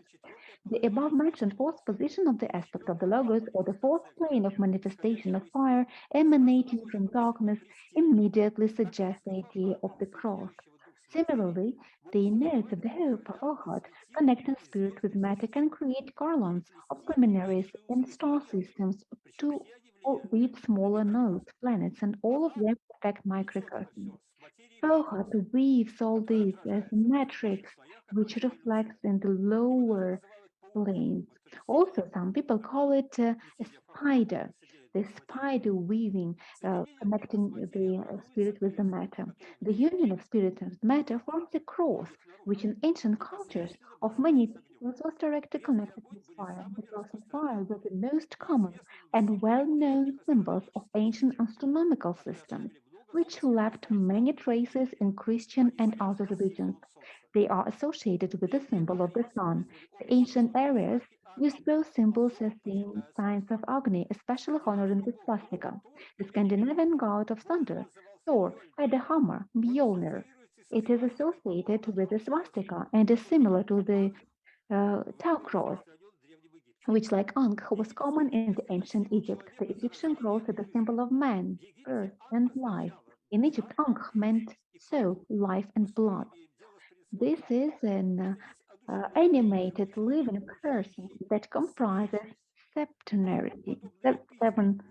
The above-mentioned fourth position of the aspect of the Logos, or the fourth plane of manifestation of fire emanating from darkness, immediately suggests the idea of the cross. Similarly, the notes of the hope or heart connect in spirit with matter can create garlands of luminaries and star systems to with smaller nodes, planets, and all of them affect microcosms. Sohat weaves all this as a matrix which reflects in the lower planes. Also, some people call it a spider, the spider weaving, connecting the spirit with the matter. The union of spirit and matter forms a cross, which in ancient cultures of many peoples was directly connected with fire. The cross and fire were the most common and well-known symbols of ancient astronomical systems, which left many traces in Christian and other religions. They are associated with the symbol of the sun. The ancient Aryans used both symbols as signs of Agni, especially honoring the swastika. The Scandinavian god of thunder, Thor, had a hammer, Mjolnir. It is associated with the swastika and is similar to the Tau cross, which, like Ankh, was common in the ancient Egypt. The Egyptian cross is the symbol of man, earth, and life. In Egypt, Ankh meant soul, life, and blood. This is an animated living person that comprises septenarity, seven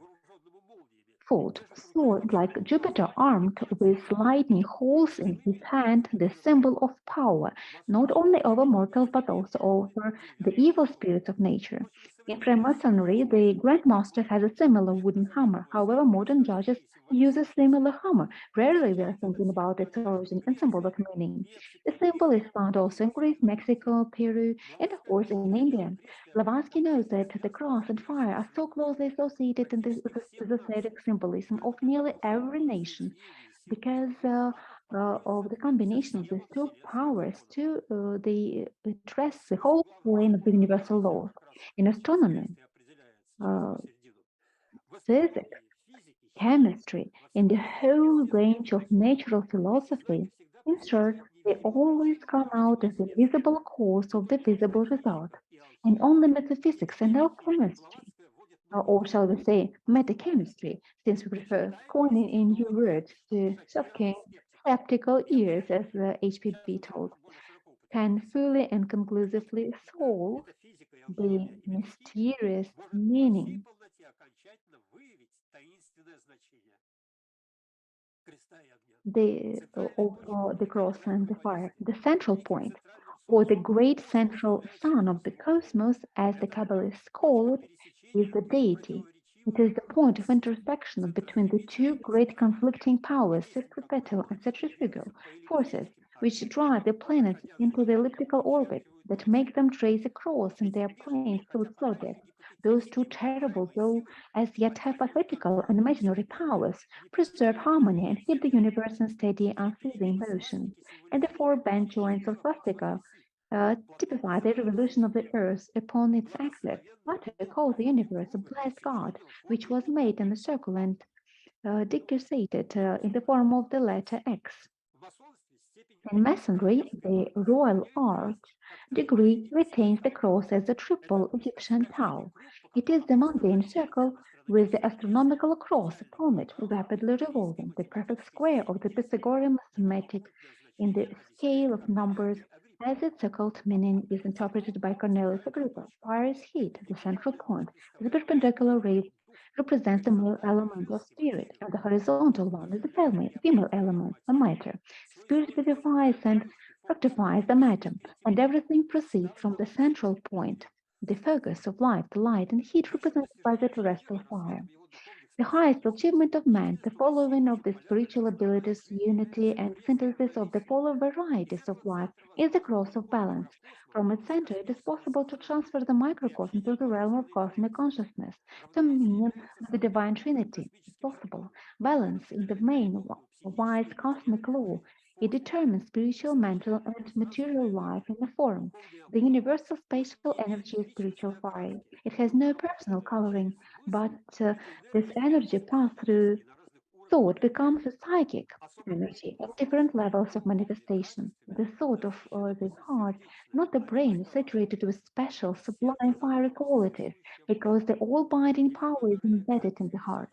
fold sword like Jupiter armed with lightning holes in his hand, the symbol of power, not only over mortals but also over the evil spirits of nature. In Freemasonry, the Grand Master has a similar wooden hammer. However, modern judges use a similar hammer. Rarely we are thinking about its origin and symbolic meaning. The symbol is found also in Greece, Mexico, Peru, and of course in India. Blavatsky knows that the cross and fire are so closely associated in the esoteric symbolism of nearly every nation because of the combination of these two powers they address the whole plane of the universal laws. In astronomy, uh, physics, chemistry, and the whole range of natural philosophy, in short, they always come out as the visible cause of the visible result. And only metaphysics and alchemistry, or shall we say metachemistry, since we prefer coining a new word to shocking skeptical ears, as HPB told, can fully and conclusively solve the mysterious meaning of the cross and the fire. The central point, or the great central sun of the cosmos, as the Kabbalists call it, is the deity. It is the point of intersection between the two great conflicting powers, centripetal and centrifugal forces, which drive the planets into the elliptical orbit that make them trace a cross in their planes through its zodiac. Those two terrible, though as yet hypothetical and imaginary powers, preserve harmony and keep the universe in steady, unceasing motion. And the four bent joints of swastika typify the revolution of the earth upon its axis. Plato calls the universe a blessed God, which was made in a circle and decussated in the form of the letter X. In Masonry, the Royal Arch degree retains the cross as a triple Egyptian tau. It is the mundane circle with the astronomical cross upon it, rapidly revolving, the perfect square of the Pythagorean mathematic in the scale of numbers, as its occult meaning is interpreted by Cornelius Agrippa. Pyr's heat, the central point, the perpendicular rays represents the male element of spirit, and the horizontal one is the female element, the matter. Spirit vivifies and fructifies the matter, and everything proceeds from the central point, the focus of life, the light and heat represented by the terrestrial fire. The highest achievement of man, the following of the spiritual abilities, unity, and synthesis of the polar varieties of life, is the cross of balance. From its center, it is possible to transfer the microcosm to the realm of cosmic consciousness, to union with the divine trinity. It's possible. Balance in the main wise cosmic law. It determines spiritual, mental, and material life in a form. The universal spatial energy is spiritual fire. It has no personal coloring, but this energy passed through thought becomes a psychic energy at different levels of manifestation. The thought of the heart, not the brain, is saturated with special sublime fiery qualities because the all-binding power is embedded in the heart.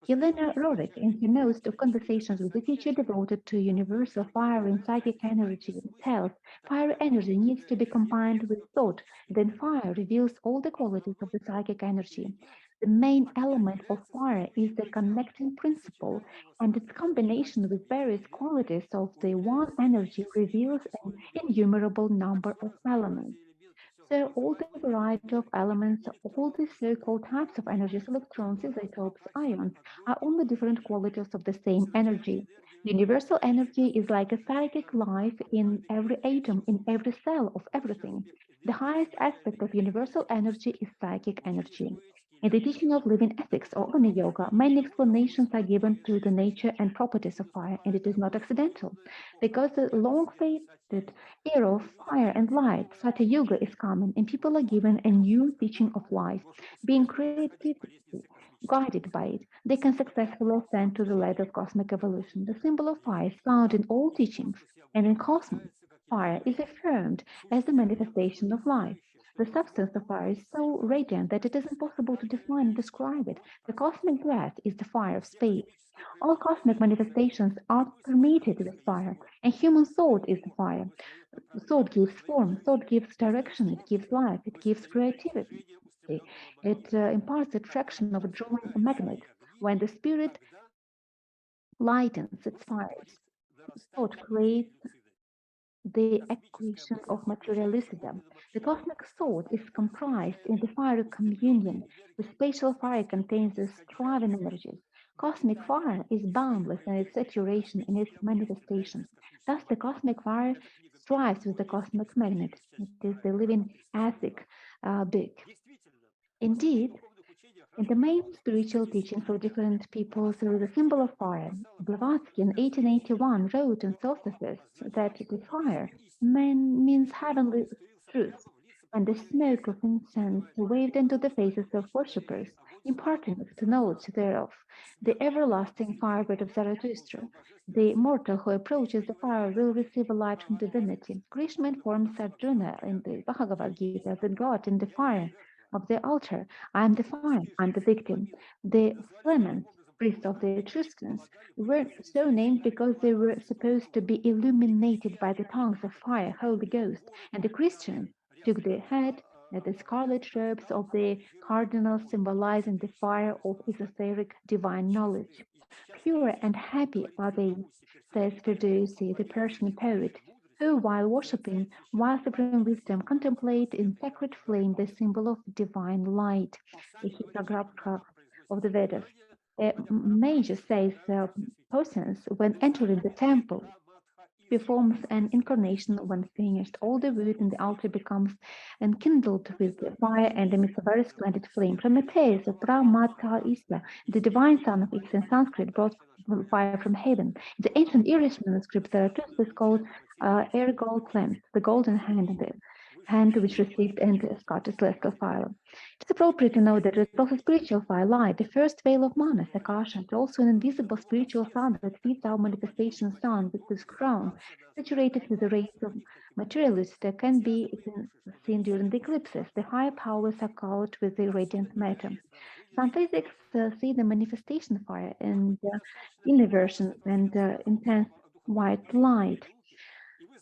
Helena Rorik, in her notes of conversations with the teacher devoted to universal fire and psychic energy, tells fire energy needs to be combined with thought, then fire reveals all the qualities of the psychic energy. The main element of fire is the connecting principle, and its combination with various qualities of the one energy reveals an innumerable number of elements. So all the variety of elements, all the so-called types of energies, electrons, isotopes, ions, are only different qualities of the same energy. Universal energy is like a psychic life in every atom, in every cell of everything. The highest aspect of universal energy is psychic energy. In the teaching of living ethics or Agni Yoga, many explanations are given to the nature and properties of fire, and it is not accidental, because the long-fated era of fire and light, Satya Yuga, is coming, and people are given a new teaching of life. Being creatively guided by it, they can successfully ascend to the ladder of cosmic evolution. The symbol of fire is found in all teachings, and in cosmos, fire is affirmed as the manifestation of life. The substance of fire is so radiant that it is impossible to define and describe it. The cosmic breath is the fire of space. All cosmic manifestations are permeated with fire, and human thought is the fire. Thought gives form, thought gives direction, it gives life, it gives creativity. It imparts attraction of a drawing a magnet. When the spirit lightens its fires, thought creates the equation of materialism. The cosmic thought is comprised in the fire of communion. The spatial fire contains the striving energies. Cosmic fire is boundless in its saturation, in its manifestations. Thus, the cosmic fire strives with the cosmic magnet. It is the living ethic big. Indeed, in the main spiritual teachings of different peoples, there is a symbol of fire. Blavatsky in 1881 wrote in Theosophy that the fire means heavenly truth, and the smoke of incense waved into the faces of worshippers, imparting the knowledge thereof, the everlasting firebird of Zarathustra. The mortal who approaches the fire will receive a light from divinity. Krishna informs Arjuna in the Bhagavad Gita that God in the fire of the altar. I am the fire, I am the victim. The Flamens, priests of the Etruscans, were so named because they were supposed to be illuminated by the tongues of fire, Holy Ghost, and the Christians took the head and the scarlet robes of the cardinals symbolizing the fire of esoteric divine knowledge. Pure and happy are they, says Ferdowsi, the Persian poet, who, while worshipping, while supreme wisdom, contemplate in sacred flame the symbol of divine light, the Kalachakra of the Vedas. A mage says persons, when entering the temple, performs an incarnation when finished. All the wood in the altar becomes enkindled with the fire and emits a very splendid flame. Prometheus of Pramata Isla, the divine son of Ix in Sanskrit, brought fire from heaven. In the ancient Irish manuscript, Zarathustra is called Ergol Clems, the golden hand. hand which received and escorted celestial fire. It's appropriate to note that it's also spiritual fire, light, the first veil of manas, akasha, and also an invisible spiritual sun that feeds our manifestation sun with this crown, saturated with the rays of materialist that can be seen during the eclipses. The higher powers are colored with the radiant matter. Some physics see the manifestation fire and inversion and intense white light.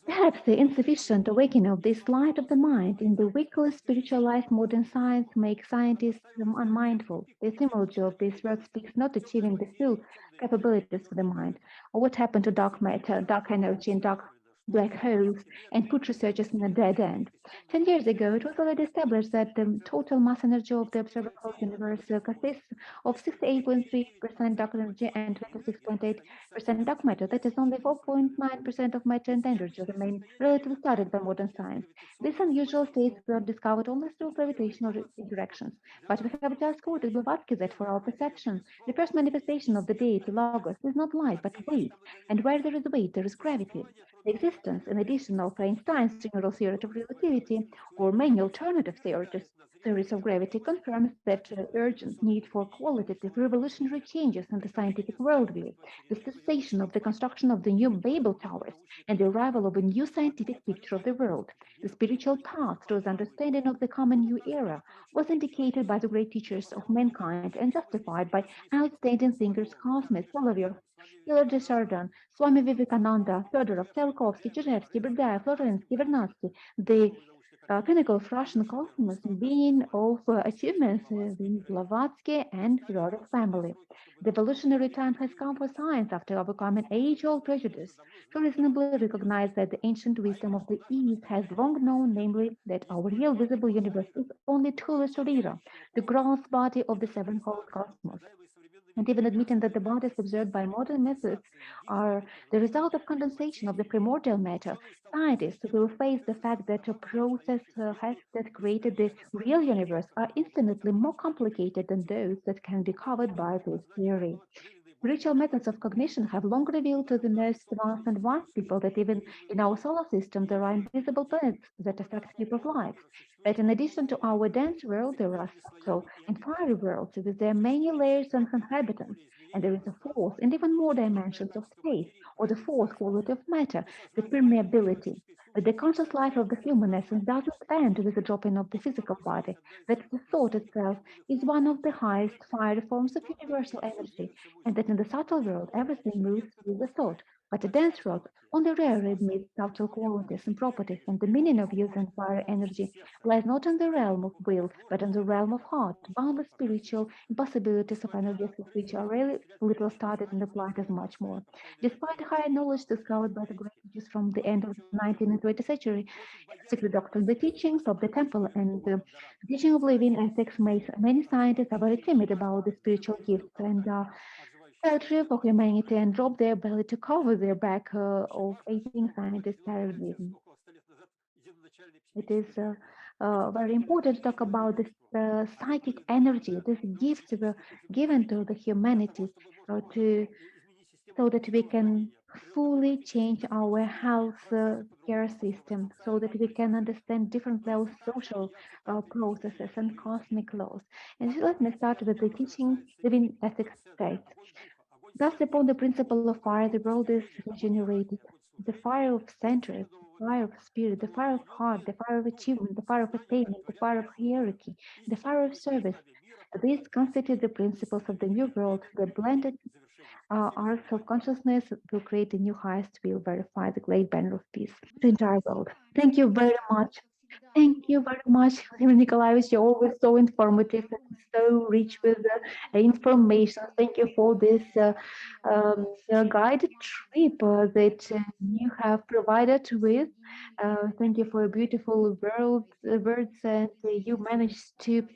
Perhaps the insufficient awakening of this light of the mind in the weakly spiritualized modern science makes scientists unmindful. The etymology of this word speaks not achieving the full capabilities of the mind, or what happened to dark matter, dark energy, and dark black holes, and put researchers in a dead end. 10 years ago, it was already established that the total mass energy of the observable universe consists of 68.3% dark energy and 26.8% dark matter. That is only 4.9% of matter and energy remain relatively studied by modern science. These unusual states were discovered only through gravitational interactions. But we have just quoted Blavatsky that for our perception, the first manifestation of the deity Logos is not light but weight, and where there is weight, there is gravity. The existence, in addition, of Einstein's general theory of relativity, or many alternative theories of gravity, confirms that urgent need for qualitative revolutionary changes in the scientific worldview, the cessation of the construction of the new Babel towers, and the arrival of a new scientific picture of the world. The spiritual path towards understanding of the common new era was indicated by the great teachers of mankind and justified by outstanding thinkers Cosmas, Soloviev, Hilary de Chardin, Swami Vivekananda, Fyodorov, Tsiolkovsky, Chizhevsky, Berdayev, Florensky, Vernadsky, the pinnacle of Russian cosmos being of achievements in Blavatsky and Fyodorov family. The evolutionary time has come for science after overcoming age-old prejudice to reasonably recognize that the ancient wisdom of the East has long known, namely, that our real visible universe is only Tulis Lira, the gross body of the sevenfold cosmos. And even admitting that the bodies observed by modern methods are the result of condensation of the primordial matter, scientists will face the fact that a process that created the real universe are infinitely more complicated than those that can be covered by this theory. Spiritual methods of cognition have long revealed to the most advanced and wise people that even in our solar system there are invisible planets that affect people's lives. But in addition to our dense world, there are subtle and fiery worlds with their many layers and inhabitants. And there is a fourth and even more dimensions of space, or the fourth quality of matter, the permeability. But the conscious life of the human essence doesn't end with the dropping of the physical body, that the thought itself is one of the highest fiery forms of universal energy, and that in the subtle world everything moves with the thought, but the dense world only rarely admits subtle qualities and properties, and the meaning of using fire energy lies not in the realm of will, but in the realm of heart, boundless spiritual impossibilities of energies which are really little studied and applied as much more. Despite the higher knowledge discovered by the great teachers from the end of the 19th and 20th century, secret doctrine, the teachings of the temple and the teaching of living ethics makes many scientists are very timid about the spiritual gifts and poetry for humanity and drop their belly to cover their back of aiding scientist terrorism. It is very important to talk about this psychic energy. These gifts were given to the humanity to so that we can fully change our health care system, so that we can understand different levels social processes and cosmic laws. And let me start with the teaching living ethics state. Thus, upon the principle of fire, the world is regenerated. The fire of centers, the fire of spirit, the fire of heart, the fire of achievement, the fire of attainment, the fire of hierarchy, the fire of service. These constitute the principles of the new world. The blended our self-consciousness will create the new highest, will verify the great banner of peace to the entire world. Thank you very much. Thank you very much, Vladimir Nikolaevich. You're always so informative and so rich with information. Thank you for this guided trip that you have provided with. Thank you for beautiful words, and you managed to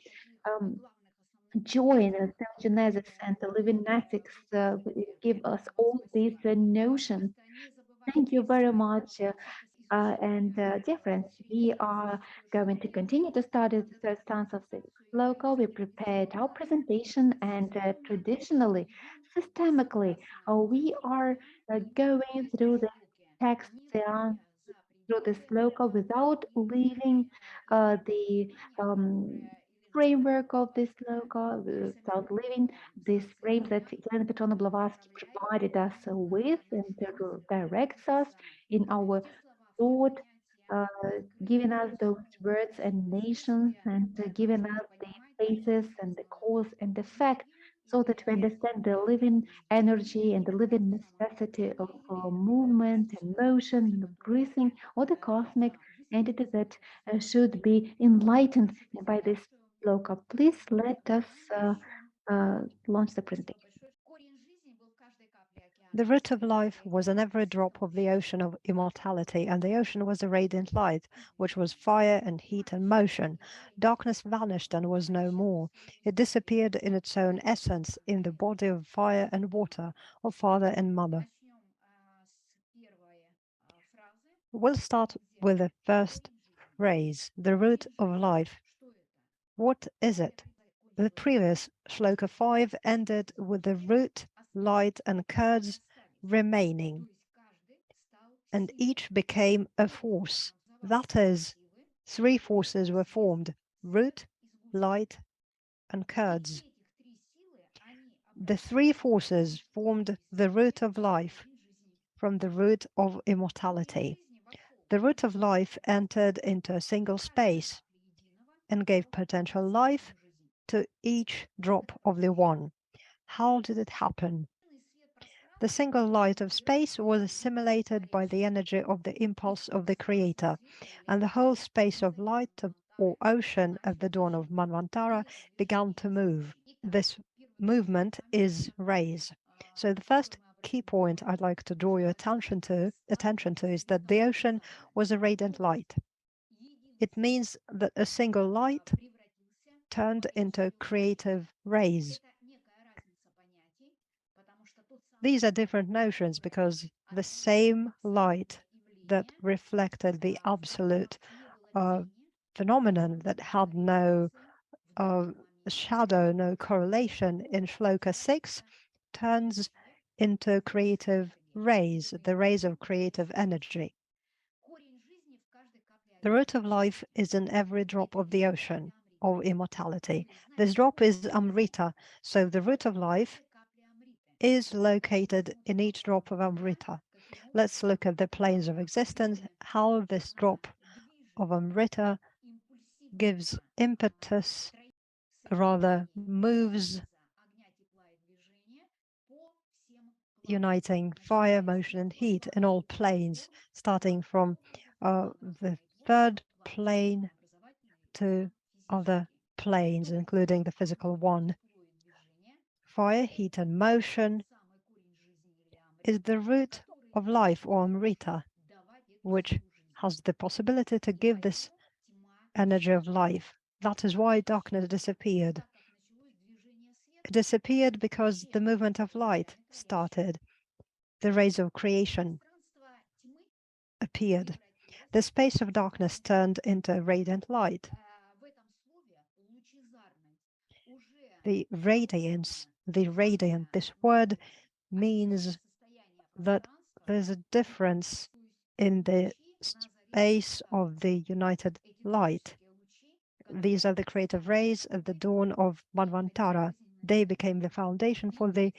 join Genesis and the living ethics give us all these notions. Thank you very much. Dear friends, we are going to continue to study the third stanza of the Sloka. We prepared our presentation and traditionally, systemically, we are going through the text through the sloka without leaving the framework of this sloka, without leaving this frame that Elena Petrovna Blavatsky provided us with and directs us in our thought, uh, giving us those words and nations and giving us the places and the cause and effect so that we understand the living energy and the living necessity of movement and motion and breathing, or the cosmic entity that should be enlightened by this sloka. Please let us launch the presentation. The root of life was in every drop of the ocean of immortality, and the ocean was a radiant light, which was fire and heat and motion. Darkness vanished and was no more. It disappeared in its own essence, in the body of fire and water, of father and mother. We'll start with the first phrase, the root of life. What is it? The previous Sloka 5 ended with the root, light, and curds remaining, and each became a force. That is, three forces were formed: root, light, and curds. The three forces formed the root of life from the root of immortality. The root of life entered into a single space and gave potential life to each drop of the one. How did it happen? The single light of space was assimilated by the energy of the impulse of the Creator, and the whole space of light or ocean at the dawn of Manvantara began to move. This movement is rays. So the first key point I'd like to draw your attention to is that the ocean was a radiant light. It means that a single light turned into creative rays. These are different notions because the same light that reflected the absolute phenomenon that had no shadow, no correlation in Sloka 6 turns into creative rays, the rays of creative energy. The root of life is in every drop of the ocean of immortality. This drop is Amrita, so the root of life is located in each drop of Amrita. Let's look at the planes of existence, how this drop of Amrita gives impetus, rather moves, uniting fire, motion, and heat in all planes, starting from the third plane to other planes, including the physical one. Fire, heat, and motion is the root of life, or Amrita, which has the possibility to give this energy of life. That is why darkness disappeared. It disappeared because the movement of light started. The rays of creation appeared. The space of darkness turned into radiant light. The radiance, the radiant, this word means that there's a difference in the space of the united light. These are the creative rays at the dawn of Manvantara. They became the foundation for the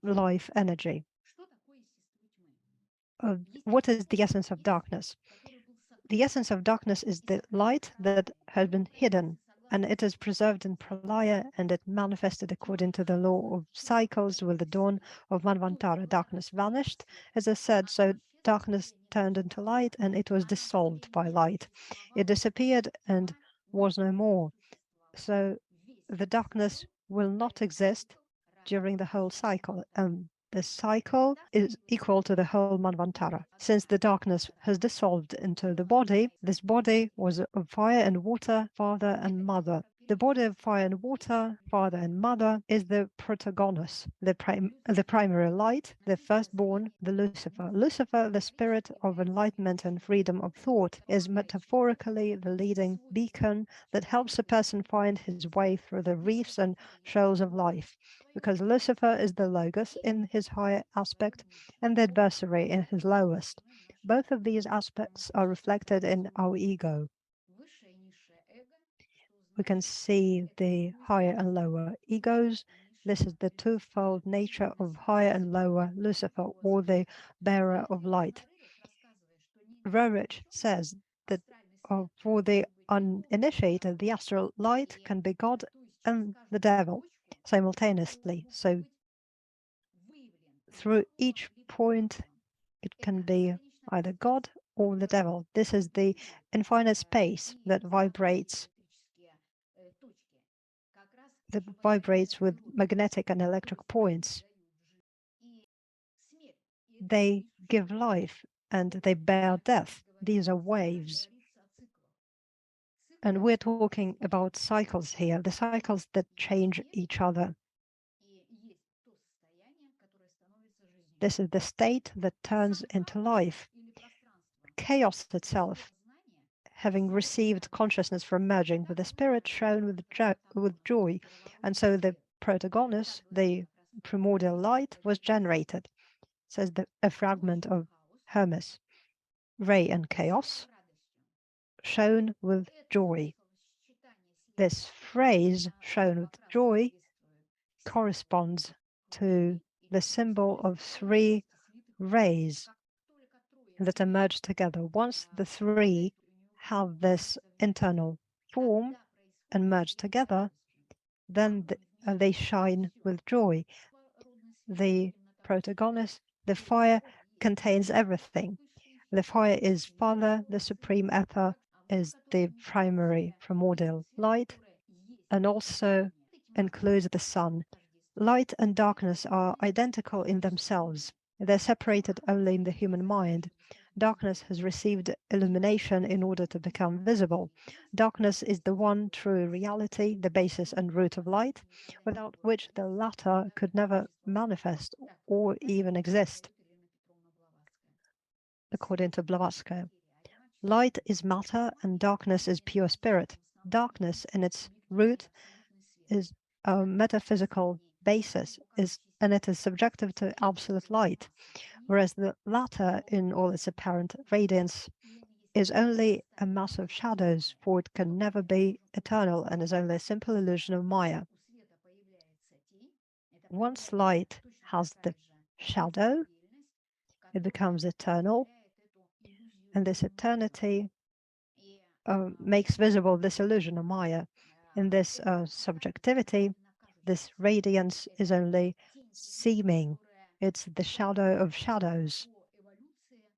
life energy. What is the essence of darkness? The essence of darkness is the light that has been hidden, and it is preserved in Pralaya, and it manifested according to the law of cycles with the dawn of Manvantara. Darkness vanished, as I said, so darkness turned into light, and it was dissolved by light. It disappeared and was no more. So the darkness will not exist during the whole cycle. The cycle is equal to the whole Manvantara. Since the darkness has dissolved into the body, this body was of fire and water, father and mother. The body of fire and water, father and mother, is the protagonist, the primary light, the firstborn, the Lucifer. Lucifer, the spirit of enlightenment and freedom of thought, is metaphorically the leading beacon that helps a person find his way through the reefs and shoals of life, because Lucifer is the logos in his higher aspect and the adversary in his lowest. Both of these aspects are reflected in our ego. We can see the higher and lower egos. This is the twofold nature of higher and lower Lucifer, or the bearer of light. Roerich says that for the uninitiated, the astral light can be God and the devil simultaneously. So through each point, it can be either God or the devil. This is the infinite space that vibrates with magnetic and electric points. They give life and they bear death. These are waves. And we're talking about cycles here, the cycles that change each other. This is the state that turns into life. Chaos itself, having received consciousness from merging with the spirit, shone with joy. And so the protagonist, the primordial light, was generated, says a fragment of Hermes. Ray and chaos shone with joy. This phrase, shone with joy, corresponds to the symbol of three rays that emerge together. Once the three have this internal form and merge together, then they shine with joy. The protagonist, the fire, contains everything. The fire is Father, the supreme ether is the primary primordial light, and also includes the sun. Light and darkness are identical in themselves. They're separated only in the human mind. Darkness has received illumination in order to become visible. Darkness is the one true reality, the basis and root of light, without which the latter could never manifest or even exist, according to Blavatsky. Light is matter and darkness is pure spirit. Darkness in its root is a metaphysical basis, and it is subjective to absolute light, whereas the latter, in all its apparent radiance, is only a mass of shadows, for it can never be eternal and is only a simple illusion of Maya. Once light has the shadow, it becomes eternal, and this eternity makes visible this illusion of Maya. In this subjectivity, this radiance is only seeming. It's the shadow of shadows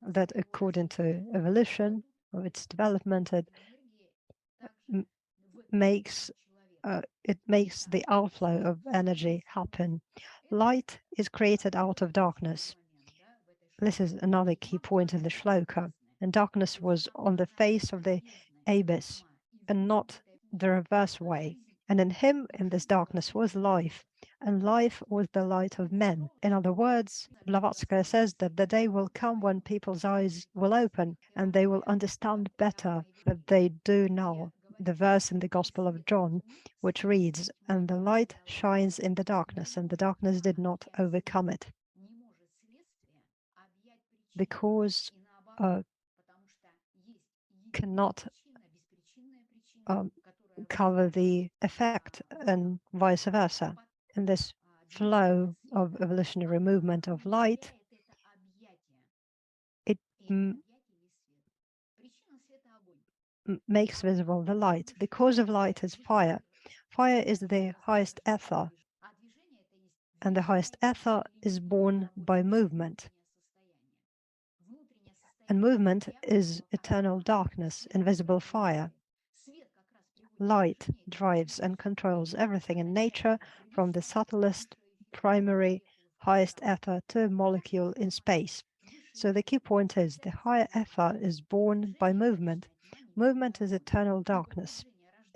that, according to evolution or its development, it makes the outflow of energy happen. Light is created out of darkness. This is another key point in the Sloka. And darkness was on the face of the abyss and not the reverse way. And in him, in this darkness, was life, and life was the light of men. In other words, Blavatsky says that the day will come when people's eyes will open and they will understand better than they do now. The verse in the Gospel of John, which reads, "And the light shines in the darkness, and the darkness did not overcome it." The cause cannot cover the effect, and vice versa. In this flow of evolutionary movement of light, it makes visible the light. The cause of light is fire. Fire is the highest ether, and the highest ether is born by movement. And movement is eternal darkness, invisible fire. Light drives and controls everything in nature, from the subtlest, primary, highest ether to a molecule in space. So the key point is the higher ether is born by movement. Movement is eternal darkness.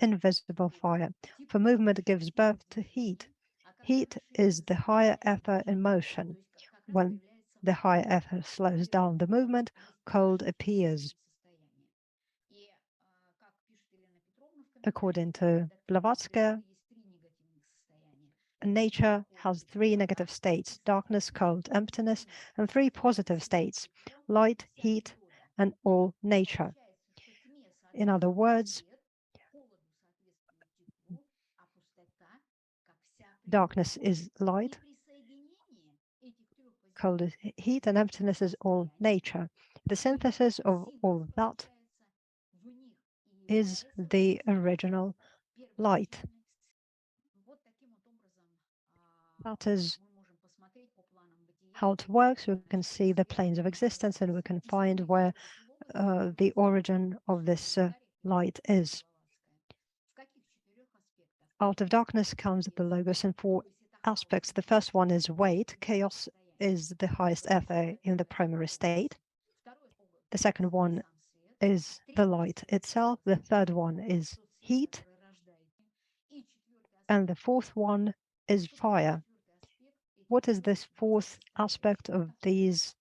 invisible fire. For movement gives birth to heat. Heat is the higher ether in motion. When the higher ether slows down the movement, cold appears. According to Blavatsky, nature has 3 negative states: darkness, cold, emptiness, and 3 positive states: light, heat, and all nature. In other words, darkness is light, cold is heat, and emptiness is all nature. The synthesis of all that is the original light. That is how it works. We can see the planes of existence and we can find where the origin of this light is. Out of darkness comes the logos in 4 aspects. The first one is weight. Chaos is the highest ether in the primary state. The second one is the light itself. The third one is heat. And the fourth one is fire. What is this fourth aspect of these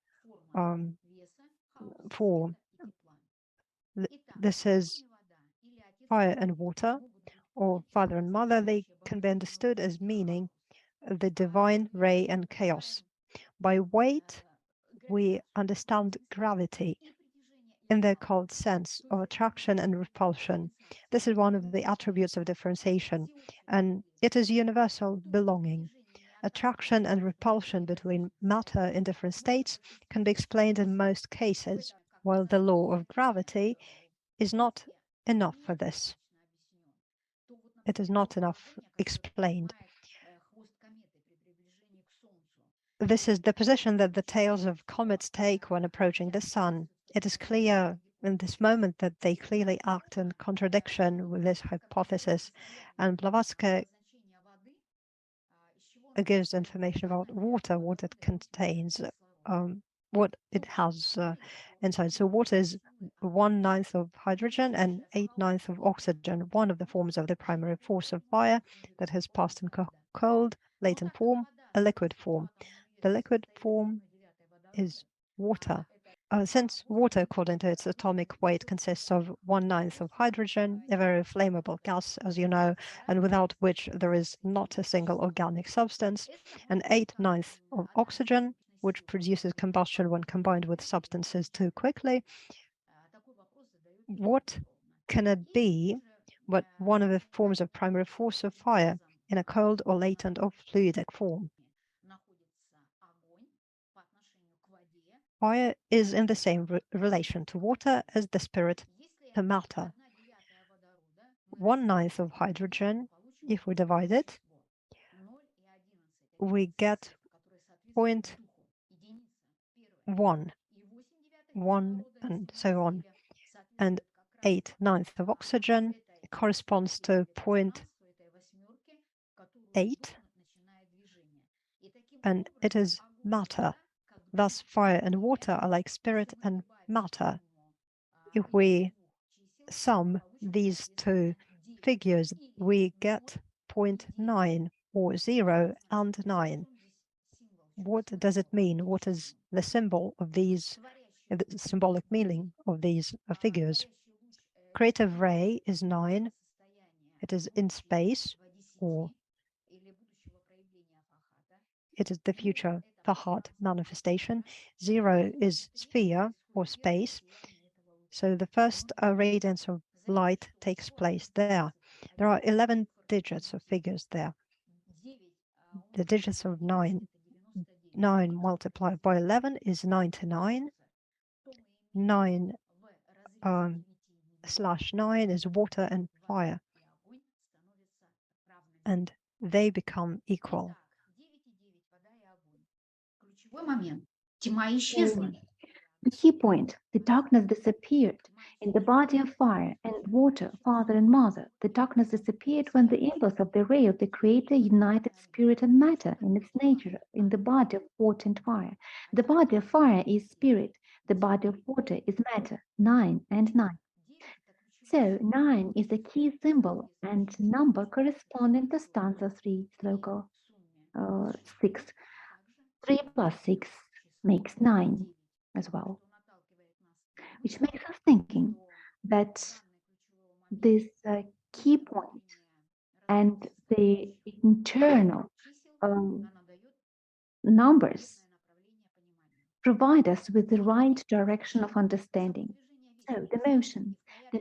4? This is fire and water, or father and mother. They can be understood as meaning the divine, ray, and chaos. By weight, we understand gravity in the occult sense of attraction and repulsion. This is one of the attributes of differentiation, and it is universal belonging. Attraction and repulsion between matter in different states can be explained in most cases, while the law of gravity is not enough for this. It is not enough explained. This is the position that the tails of comets take when approaching the sun. It is clear in this moment that they clearly act in contradiction with this hypothesis, and Blavatsky gives information about water, what it contains, what it has inside. So water is 1/9 of hydrogen and 8/9 of oxygen, one of the forms of the primary force of fire that has passed in cold, latent form, a liquid form. The liquid form is water. Since water, according to its atomic weight, consists of 1/9 of hydrogen, a very flammable gas, as you know, and without which there is not a single organic substance, and 8/9 of oxygen, which produces combustion when combined with substances too quickly, what can it be but one of the forms of primary force of fire in a cold or latent or fluidic form? Fire is in the same relation to water as the spirit to matter. 1/9 of hydrogen, if we divide it, we get 0.1, 1, and so on. And 8/9 of oxygen corresponds to 0.8, and it is matter. Thus, fire and water are like spirit and matter. If we sum these 2 figures, we get 0.9, or 0 and 9. What does it mean? What is the symbol of these, the symbolic meaning of these figures? Creative ray is 9. It is in space, or it is the future Fahat manifestation. 0 is sphere, or space. So the first radiance of light takes place there. There are 11 digits of figures there. The digits of 9 multiplied by 11 is 99. 9/9 is water and fire, and they become equal. The key point, the darkness disappeared. In the body of fire and water, father and mother, the darkness disappeared when the impulse of the ray of the Creator united spirit and matter in its nature in the body of water and fire. The body of fire is spirit, the body of water is matter, 9 and 9. So 9 is a key symbol and number corresponding to stanza 3, Sloka 6. 3 plus 6 makes 9 as well, which makes us thinking that this key point and the internal numbers provide us with the right direction of understanding. So the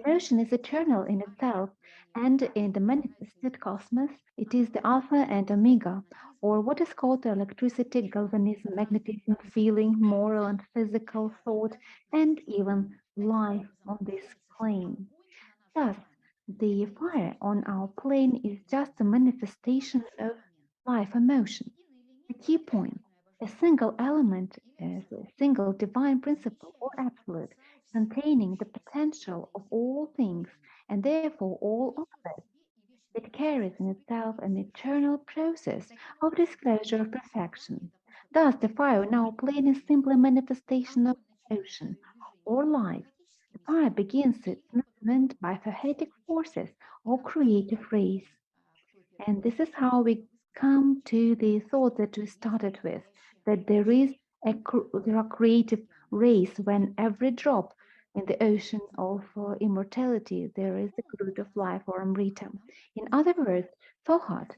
motion is eternal in itself, and in the manifested cosmos, it is the alpha and omega, or what is called the electricity, galvanism, magnetism, feeling, moral and physical thought, and even life on this plane. Thus, the fire on our plane is just a manifestation of life emotion. The key point, a single element is a single divine principle or absolute, containing the potential of all things and therefore all of it. It carries in itself an eternal process of disclosure of perfection. Thus, the fire in our plane is simply a manifestation of ocean or life. The fire begins its movement by phaetic forces or creative rays. And this is how we come to the thought that we started with, that there are creative rays when every drop in the ocean of immortality, there is a root of life or amrita. In other words, Thohat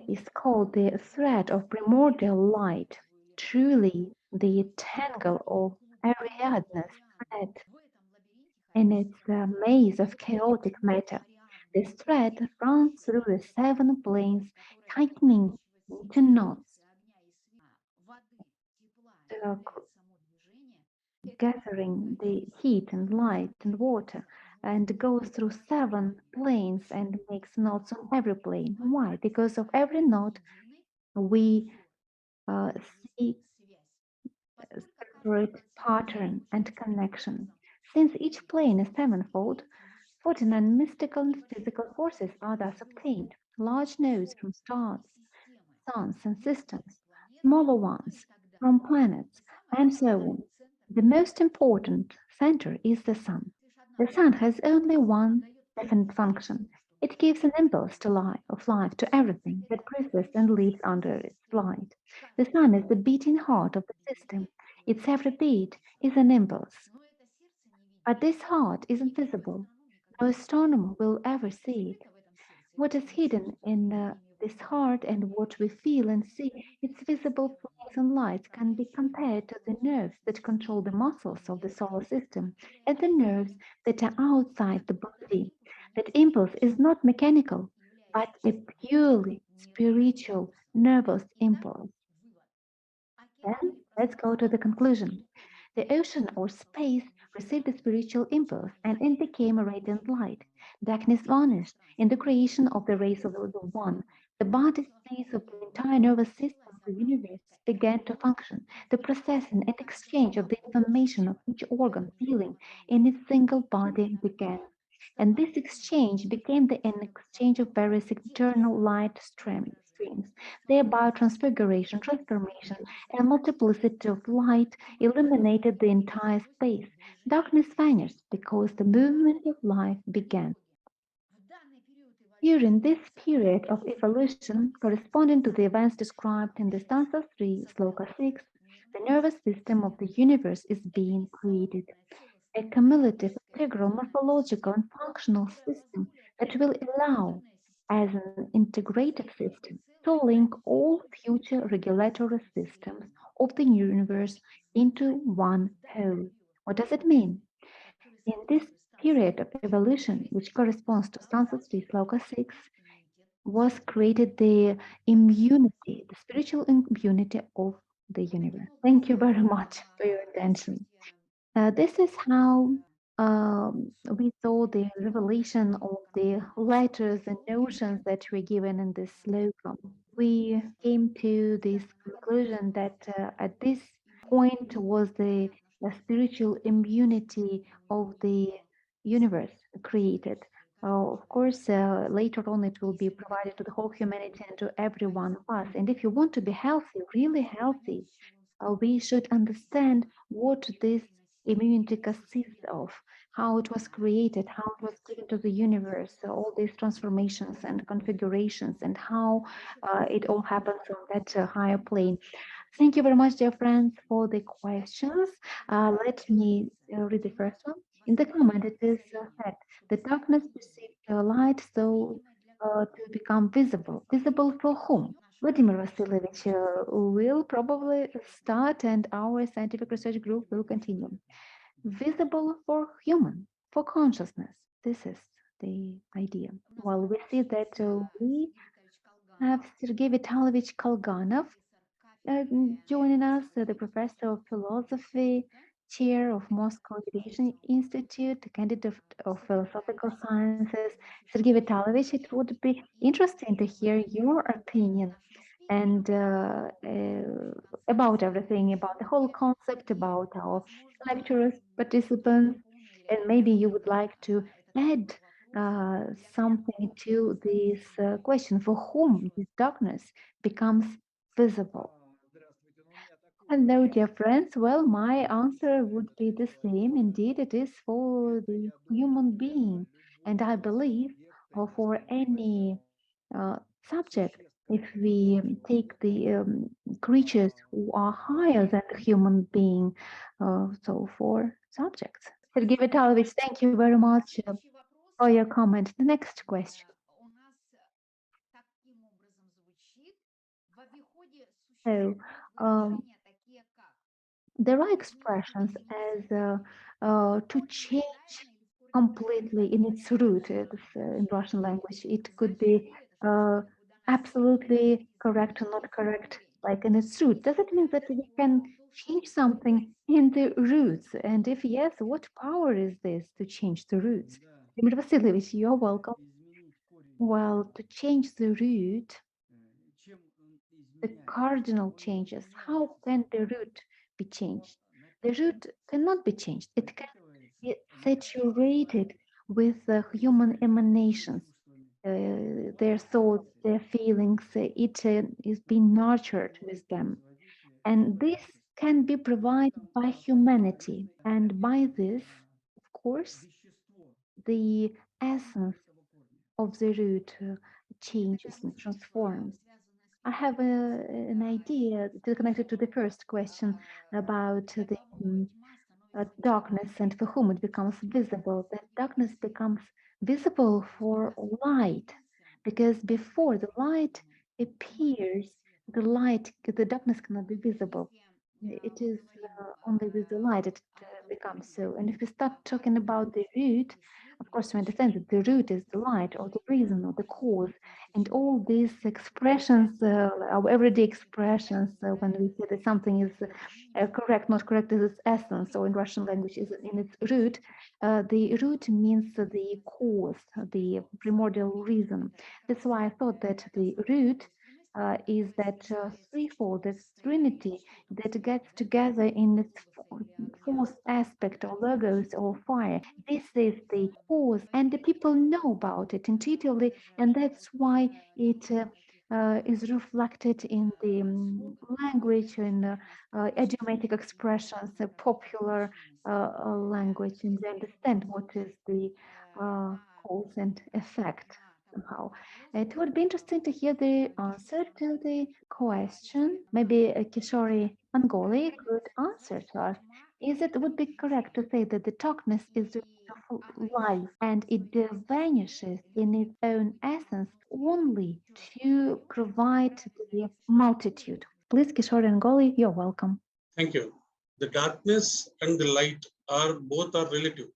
is called the thread of primordial light, truly the tangle of Ariadne's thread in its maze of chaotic matter. This thread runs through the 7 planes, tightening into knots, uh, gathering the heat and light and water, and goes through 7 planes and makes knots on every plane. Why? Because of every knot we see separate pattern and connection. Since each plane is sevenfold, 49 mystical and physical forces are thus obtained. Large nodes from stars, suns and systems, smaller ones from planets, and so on. The most important center is the sun. The sun has only one definite function. It gives an impulse of life to everything that persists and lives under its light. The sun is the beating heart of the system. Its every beat is an impulse. But this heart isn't visible. No astronomer will ever see it. What is hidden in this heart and what we feel and see, its visible flames and lights can be compared to the nerves that control the muscles of the solar system and the nerves that are outside the body. That impulse is not mechanical, but a purely spiritual nervous impulse. Then let's go to the conclusion. The ocean or space received a spiritual impulse and it became a radiant light. Darkness vanished in the creation of the rays of the One. The body space of the entire nervous system of the universe began to function. The processing and exchange of the information of each organ feeling in its single body began. And this exchange became an exchange of various internal light streams, thereby transfiguration, transformation, and multiplicity of light illuminated the entire space. Darkness vanished because the movement of life began. During this period of evolution, corresponding to the events described in the stanza 3, Sloka 6, the nervous system of the universe is being created. A cumulative, integral, morphological, and functional system that will allow, as an integrated system, to link all future regulatory systems of the universe into one whole. What does it mean? In this period of evolution, which corresponds to stanza 3, Sloka 6, was created the immunity, the spiritual immunity of the universe. Thank you very much for your attention. This is how we saw the revelation of the letters and notions that were given in this sloka. We came to this conclusion that at this point was the spiritual immunity of the universe created. Of course, later on it will be provided to the whole humanity and to every one of us. And if you want to be healthy, really healthy, we should understand what this immunity consists of. how it was created, how it was given to the universe, all these transformations and configurations, and how it all happens on that higher plane. Thank you very much, dear friends, for the questions. Let me read the first one. In the comment, it is said, the darkness perceived light so to become visible. Visible for whom? Vladimir Vasilyevich will probably start, and our scientific research group will continue. Visible for human, for consciousness. This is the idea. Well, we see that we have Sergei Vitalovich Kolganov joining us, the professor of philosophy, chair of Moscow Education Institute, candidate of philosophical sciences. Sergei Vitalovich, it would be interesting to hear your opinion and about everything, about the whole concept, about our lecturers, participants, and maybe you would like to add something to this question: for whom this darkness becomes visible? Hello, dear friends. Well, my answer would be the same. Indeed, it is for the human being. And I believe for any subject, if we take the creatures who are higher than the human being, so for subjects. Sergei Vitalovich, thank you very much for your comment. The next question. So, there are expressions as to change completely in its root. In Russian language, it could be absolutely correct or not correct, like in its root. Does it mean that we can change something in the roots? And if yes, what power is this to change the roots? Vladimir Vasilyevich, you're welcome. Well, to change the root, the cardinal changes, how can the root be changed? The root cannot be changed. It can be saturated with human emanations, their thoughts, their feelings. It is being nurtured with them. And this can be provided by humanity. And by this, of course, the essence of the root changes and transforms. I have an idea connected to the first question about the darkness and for whom it becomes visible. That darkness becomes visible for light, because before the light appears, the darkness cannot be visible. It is only with the light it becomes so. And if we start talking about the root, of course, we understand that the root is the light or the reason or the cause. And all these expressions, our everyday expressions, when we say that something is correct, not correct, is its essence, or in Russian language is in its root. The root means the cause, the primordial reason. That's why I thought that the root is that threefold, that trinity that gets together in its fourth aspect or logos or fire. This is the cause, and the people know about it intuitively, and that's why it is reflected in the language and idiomatic expressions, popular language, and they understand what is the cause and effect somehow. It would be interesting to hear the answer to the question. Maybe Kishori Angoli could answer to us. Would be correct to say that the darkness is the root of life and it vanishes in its own essence only to provide the multitude? Please, Kishori Angoli, you're welcome. Thank you. The darkness and the light are both relative.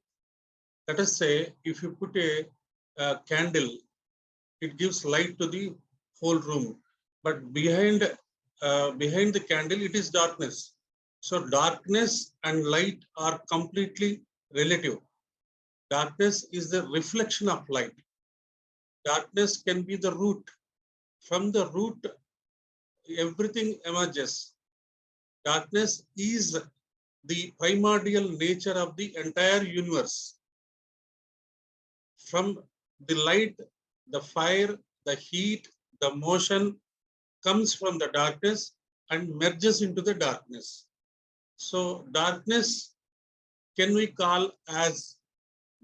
Let us say, if you put a candle, it gives light to the whole room, but behind the candle, it is darkness. So darkness and light are completely relative. Darkness is the reflection of light. Darkness can be the root. From the root, everything emerges. Darkness is the primordial nature of the entire universe. From the light, the fire, the heat, the motion comes from the darkness and merges into the darkness. So darkness can we call as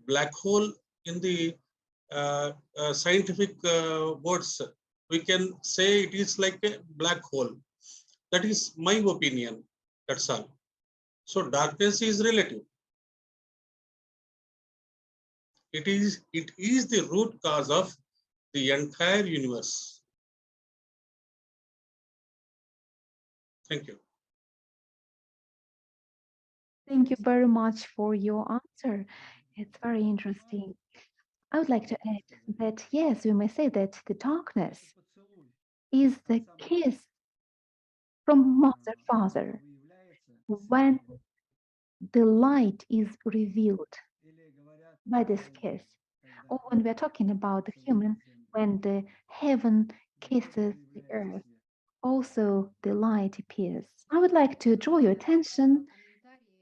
black hole in the scientific words, we can say it is like a black hole. That is my opinion. That's all. So darkness is relative. It is the root cause of the entire universe. Thank you. Thank you very much for your answer. It's very interesting. I would like to add that, yes, we may say that the darkness is the kiss from Mother Father when the light is revealed by this kiss. Or when we're talking about the human, when the heaven kisses the earth, also the light appears. I would like to draw your attention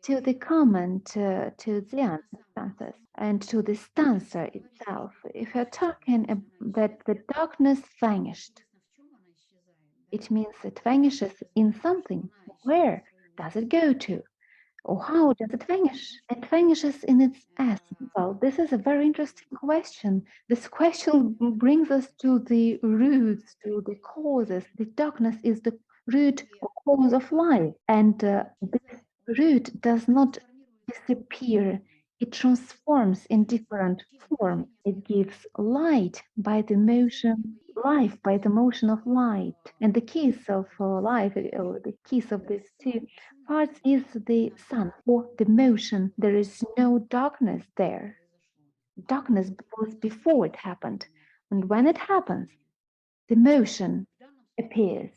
to the comment to the stanzas and to the stanza itself. If you're talking that the darkness vanished, it means it vanishes in something. Where does it go to? Or how does it vanish? It vanishes in its essence. Well, this is a very interesting question. This question brings us to the roots, to the causes. The darkness is the root or cause of life. And this root does not disappear. It transforms in different form. It gives light by the motion, life by the motion of light. And the kiss of life, or the kiss of these two parts, is the sun or the motion. There is no darkness there. Darkness was before it happened. And when it happens, the motion appears.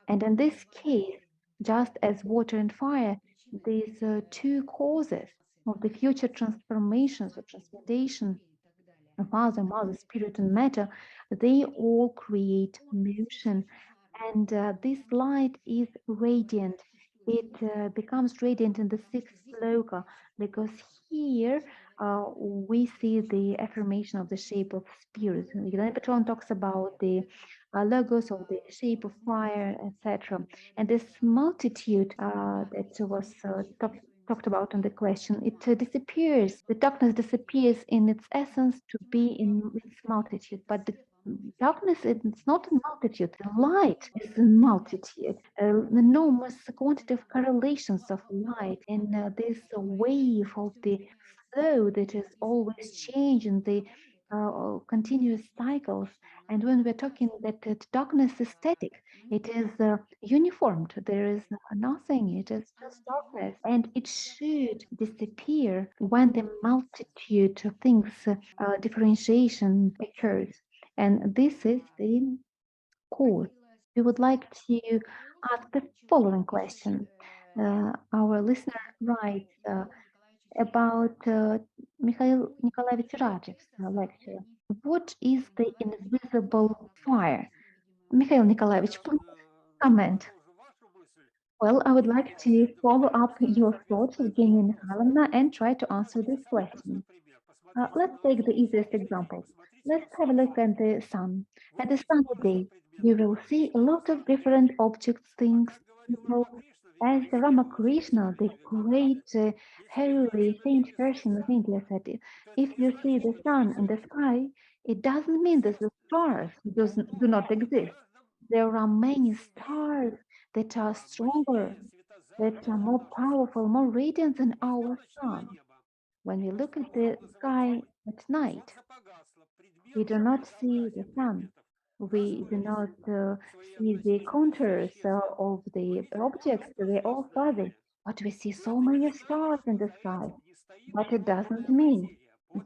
And in this case, just as water and fire, these two causes of the future transformations or transmutation of Father, Mother, Spirit, and Matter, they all create motion. And this light is radiant. It becomes radiant in the sixth sloka, because here we see the affirmation of the shape of spirit. Vladimir talks about the logos of the shape of fire, etc. And this multitude that was talked about in the question, it disappears. The darkness disappears in its essence to be in its multitude, but the darkness is not a multitude. The light is a multitude. Enormous quantity of correlations of light in this wave of the flow that is always changing, the continuous cycles. And when we're talking that darkness is static, it is uniformed. There is nothing. It is just darkness, and it should disappear when the multitude of things differentiation occurs. And this is the cause. We would like to ask the following question. Our listener writes about Mikhail Nikolaevich Radzhev's lecture. What is the invisible fire? Mikhail Nikolaevich, please comment. Well, I would like to follow up your thoughts, Evgenia Mikhailovna, and try to answer this question. Let's take the easiest example. Let's have a look at the sun. At a sunny day, you will see a lot of different objects, things, people. As the Ramakrishna, the great holy saint person of India, said, if you see the sun in the sky, it doesn't mean that the stars do not exist. There are many stars that are stronger, that are more powerful, more radiant than our sun. When we look at the sky at night, we do not see the sun. We do not see the contours of the objects. They're all fuzzy. But we see so many stars in the sky. But it doesn't mean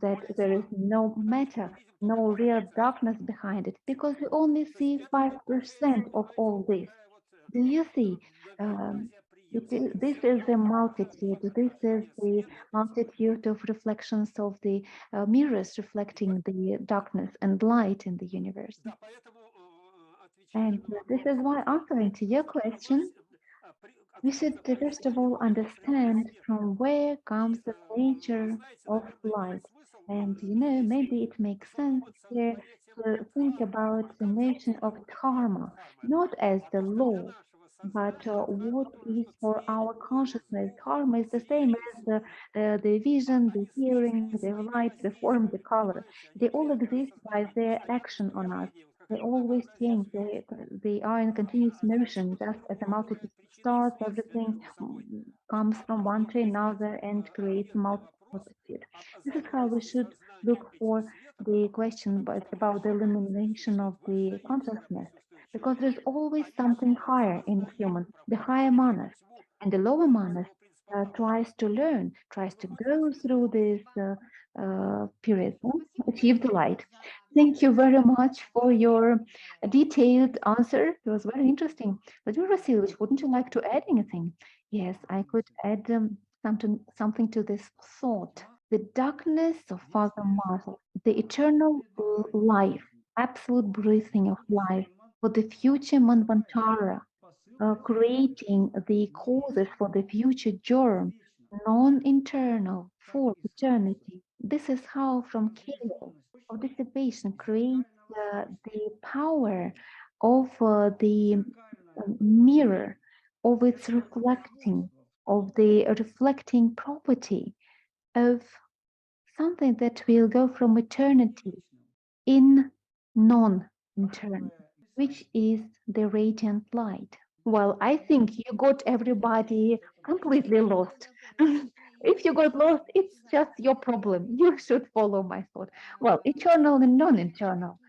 that there is no matter, no real darkness behind it, because we only see 5% of all this. Do you see? This is the multitude. This is the multitude of reflections of the mirrors reflecting the darkness and light in the universe. And this is why, answering to your question, we should first of all understand from where comes the nature of light. And maybe it makes sense here to think about the notion of dharma, not as the law, But what is for our consciousness harm is the same as the vision, the hearing, the light, the form, the color. They all exist by their action on us. They always change. They are in continuous motion, just as a multitude of stars. Everything comes from one to another and creates a multitude. This is how we should look for the question about the illumination of the consciousness, because there's always something higher in the human, the higher manas, and the lower manas tries to learn, tries to go through this period, achieve the light. Thank you very much for your detailed answer. It was very interesting. Vladimir Vasilyevich, wouldn't you like to add anything? Yes, I could add something to this thought. The darkness of Father Martyr, the eternal life, absolute breathing of life for the future Manvantara, creating the causes for the future germ, non-internal for eternity. This is how from chaos of dissipation creates the power of the mirror, of its reflecting, of the reflecting property of something that will go from eternity in non-eternity, which is the radiant light. Well, I think you got everybody completely lost. If you got lost, it's just your problem. You should follow my thought. Well, eternal and non-eternal.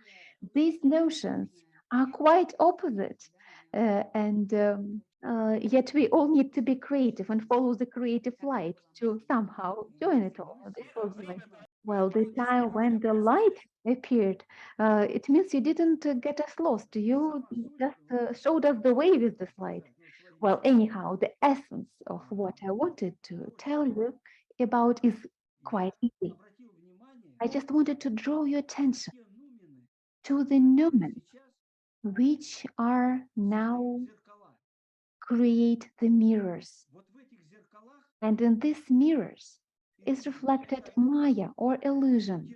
These notions are quite opposite. Yet we all need to be creative and follow the creative light to somehow join it all. This was like, well, the time when the light appeared, it means you didn't get us lost. You just showed us the way with this light. Well, anyhow, the essence of what I wanted to tell you about is quite easy. I just wanted to draw your attention to the numen, which are now create the mirrors. And in these mirrors is reflected Maya or illusion.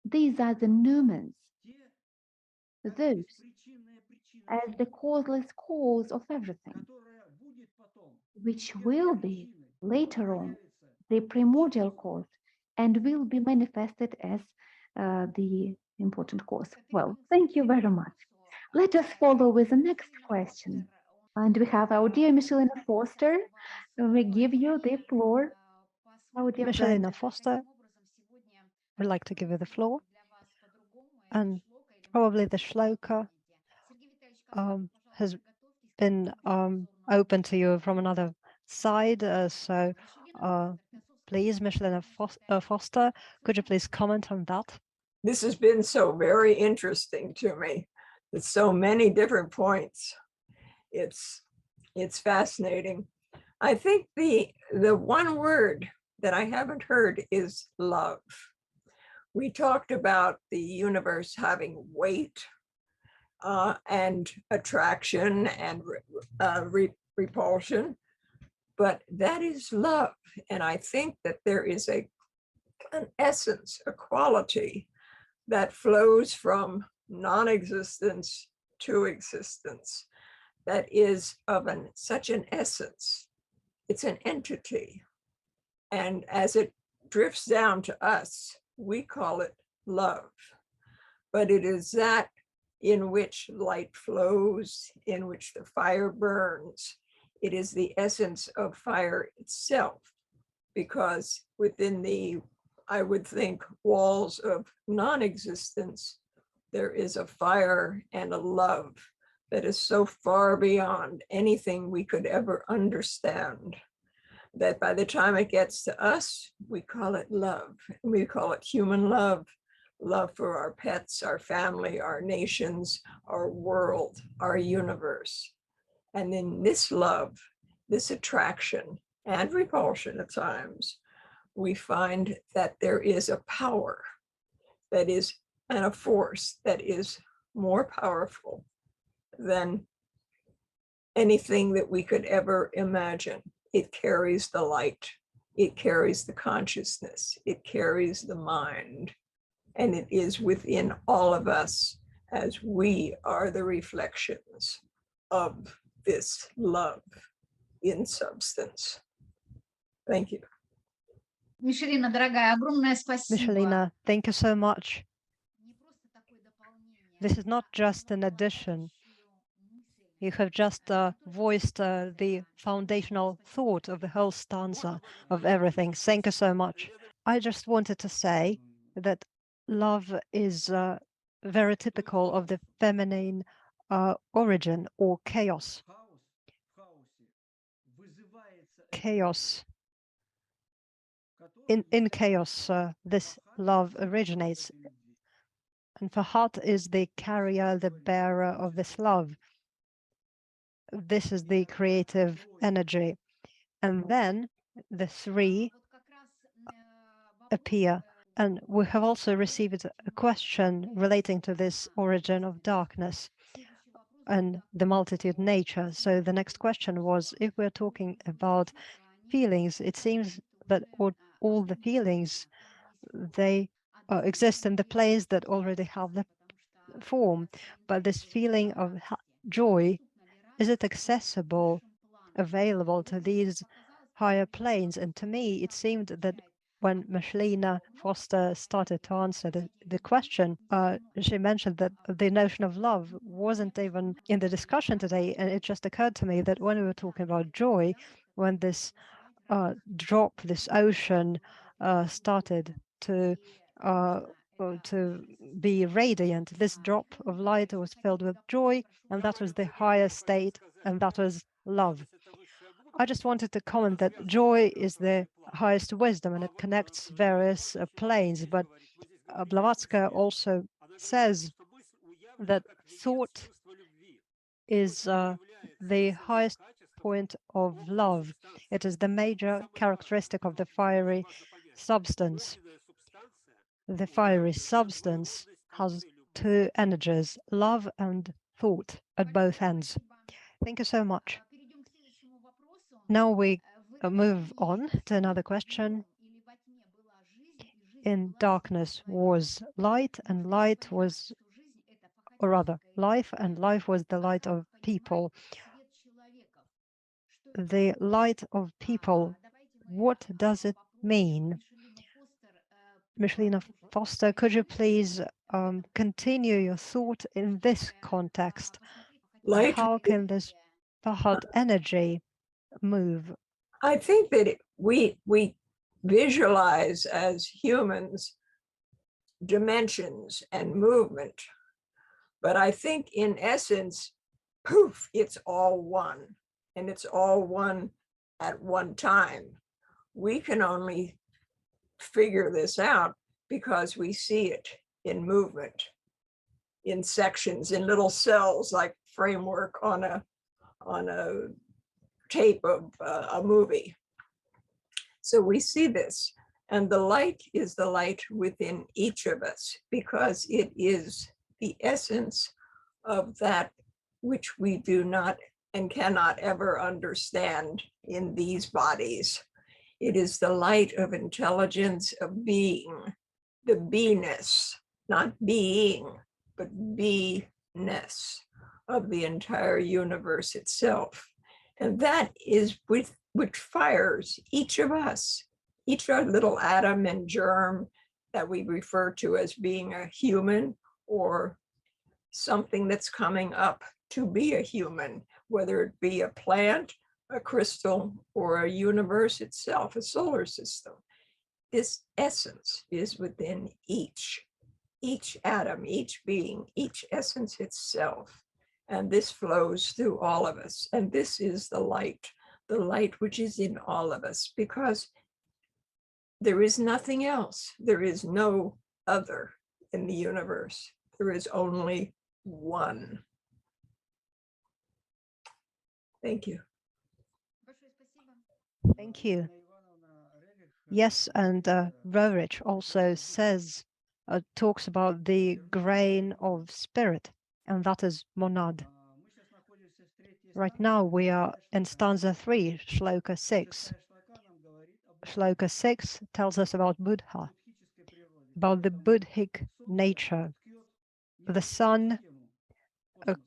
These are the numens, those as the causeless cause of everything, which will be later on the primordial cause and will be manifested as the important cause. Well, thank you very much. Let us follow with the next question. And we have our dear Michelina Foster. We give you the floor. Our dear friend. Michelina Foster, would like to give you the floor. And probably the Sloka has been open to you from another side. Please, Michelina Foster, could you please comment on that? This has been so very interesting to me. There's so many different points. It's fascinating. I think the one word that I haven't heard is love. We talked about the universe having weight and attraction and repulsion, but that is love. And I think that there is an essence, a quality that flows from non-existence to existence that is of such an essence. It's an entity. And as it drifts down to us, we call it love. But it is that in which light flows, in which the fire burns. It is the essence of fire itself, because within the, I would think, walls of non-existence, there is a fire and a love that is so far beyond anything we could ever understand, that by the time it gets to us, we call it love. We call it human love, love for our pets, our family, our nations, our world, our universe. And in this love, this attraction and repulsion at times, we find that there is a power that is, and a force that is more powerful than anything that we could ever imagine. It carries the light, it carries the consciousness, it carries the mind, and it is within all of us as we are the reflections of this love in substance. Thank you. Мишелина, дорогая, огромное спасибо. Michelina, thank you so much. This is not just an addition. You have just voiced the foundational thought of the whole stanza of everything. Thank you so much. I just wanted to say that love is very typical of the feminine origin or chaos. Chaos. In chaos, this love originates. And Fahad is the carrier, the bearer of this love. This is the creative energy. And then the three appear. And we have also received a question relating to this origin of darkness and the multitude nature. So the next question was, if we're talking about feelings, it seems that all the feelings, they exist in the planes that already have the form. But this feeling of joy, is it accessible, available to these higher planes? And to me, it seemed that when Michelina Foster started to answer the question, she mentioned that the notion of love wasn't even in the discussion today. And it just occurred to me that when we were talking about joy, when this drop, this ocean started to be radiant, this drop of light was filled with joy, and that was the higher state, and that was love. I just wanted to comment that joy is the highest wisdom, and it connects various planes. But Blavatsky also says that thought is the highest point of love. It is the major characteristic of the fiery substance. The fiery substance has two energies, love and thought, at both ends. Thank you so much. Now we move on to another question. In darkness was light, and light was, or rather, life, and life was the light of people. The light of people, what does it mean? Michelina Foster, could you please continue your thought in this context? Light, How can this Fahad energy move? I think that we visualize as humans dimensions and movement, but I think in essence, poof, it's all one, and it's all one at one time. We can only figure this out because we see it in movement, in sections, in little cells, like framework on a tape of a movie. So we see this, and the light is the light within each of us, because it is the essence of that which we do not and cannot ever understand in these bodies. It is the light of intelligence, of being, the beingness, not being, but beingness of the entire universe itself. And that is which fires each of us, each our little atom and germ that we refer to as being a human or something that's coming up to be a human, whether it be a plant, a crystal, or a universe itself, a solar system. This essence is within each atom, each being, each essence itself. And this flows through all of us. And this is the light which is in all of us, because there is nothing else. There is no other in the universe. There is only one. Thank you. Thank you. Yes, and Roerich also says, talks about the grain of spirit, and that is monad. Right now we are in stanza 3, Sloka 6. Sloka 6 tells us about Buddha, about the Buddhic nature. The sun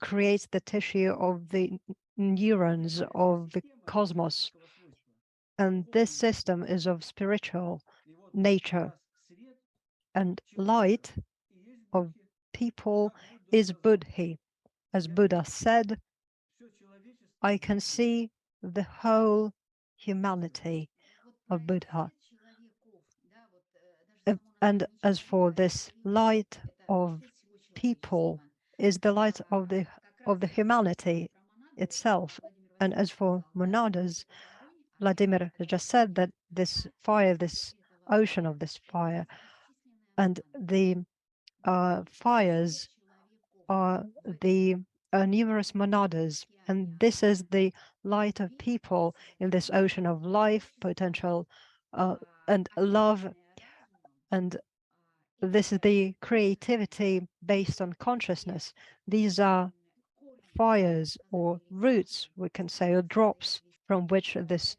creates the tissue of the neurons of the cosmos. And this system is of spiritual nature. And light of people is Buddhi. As Buddha said, I can see the whole humanity of Buddha. And as for this light of people, is the light of the humanity itself. And as for monadas, Vladimir just said that this fire, this ocean of this fire, and the fires are the numerous monadas, and this is the light of people in this ocean of life, potential, and love, and this is the creativity based on consciousness. These are fires or roots, we can say, or drops from which this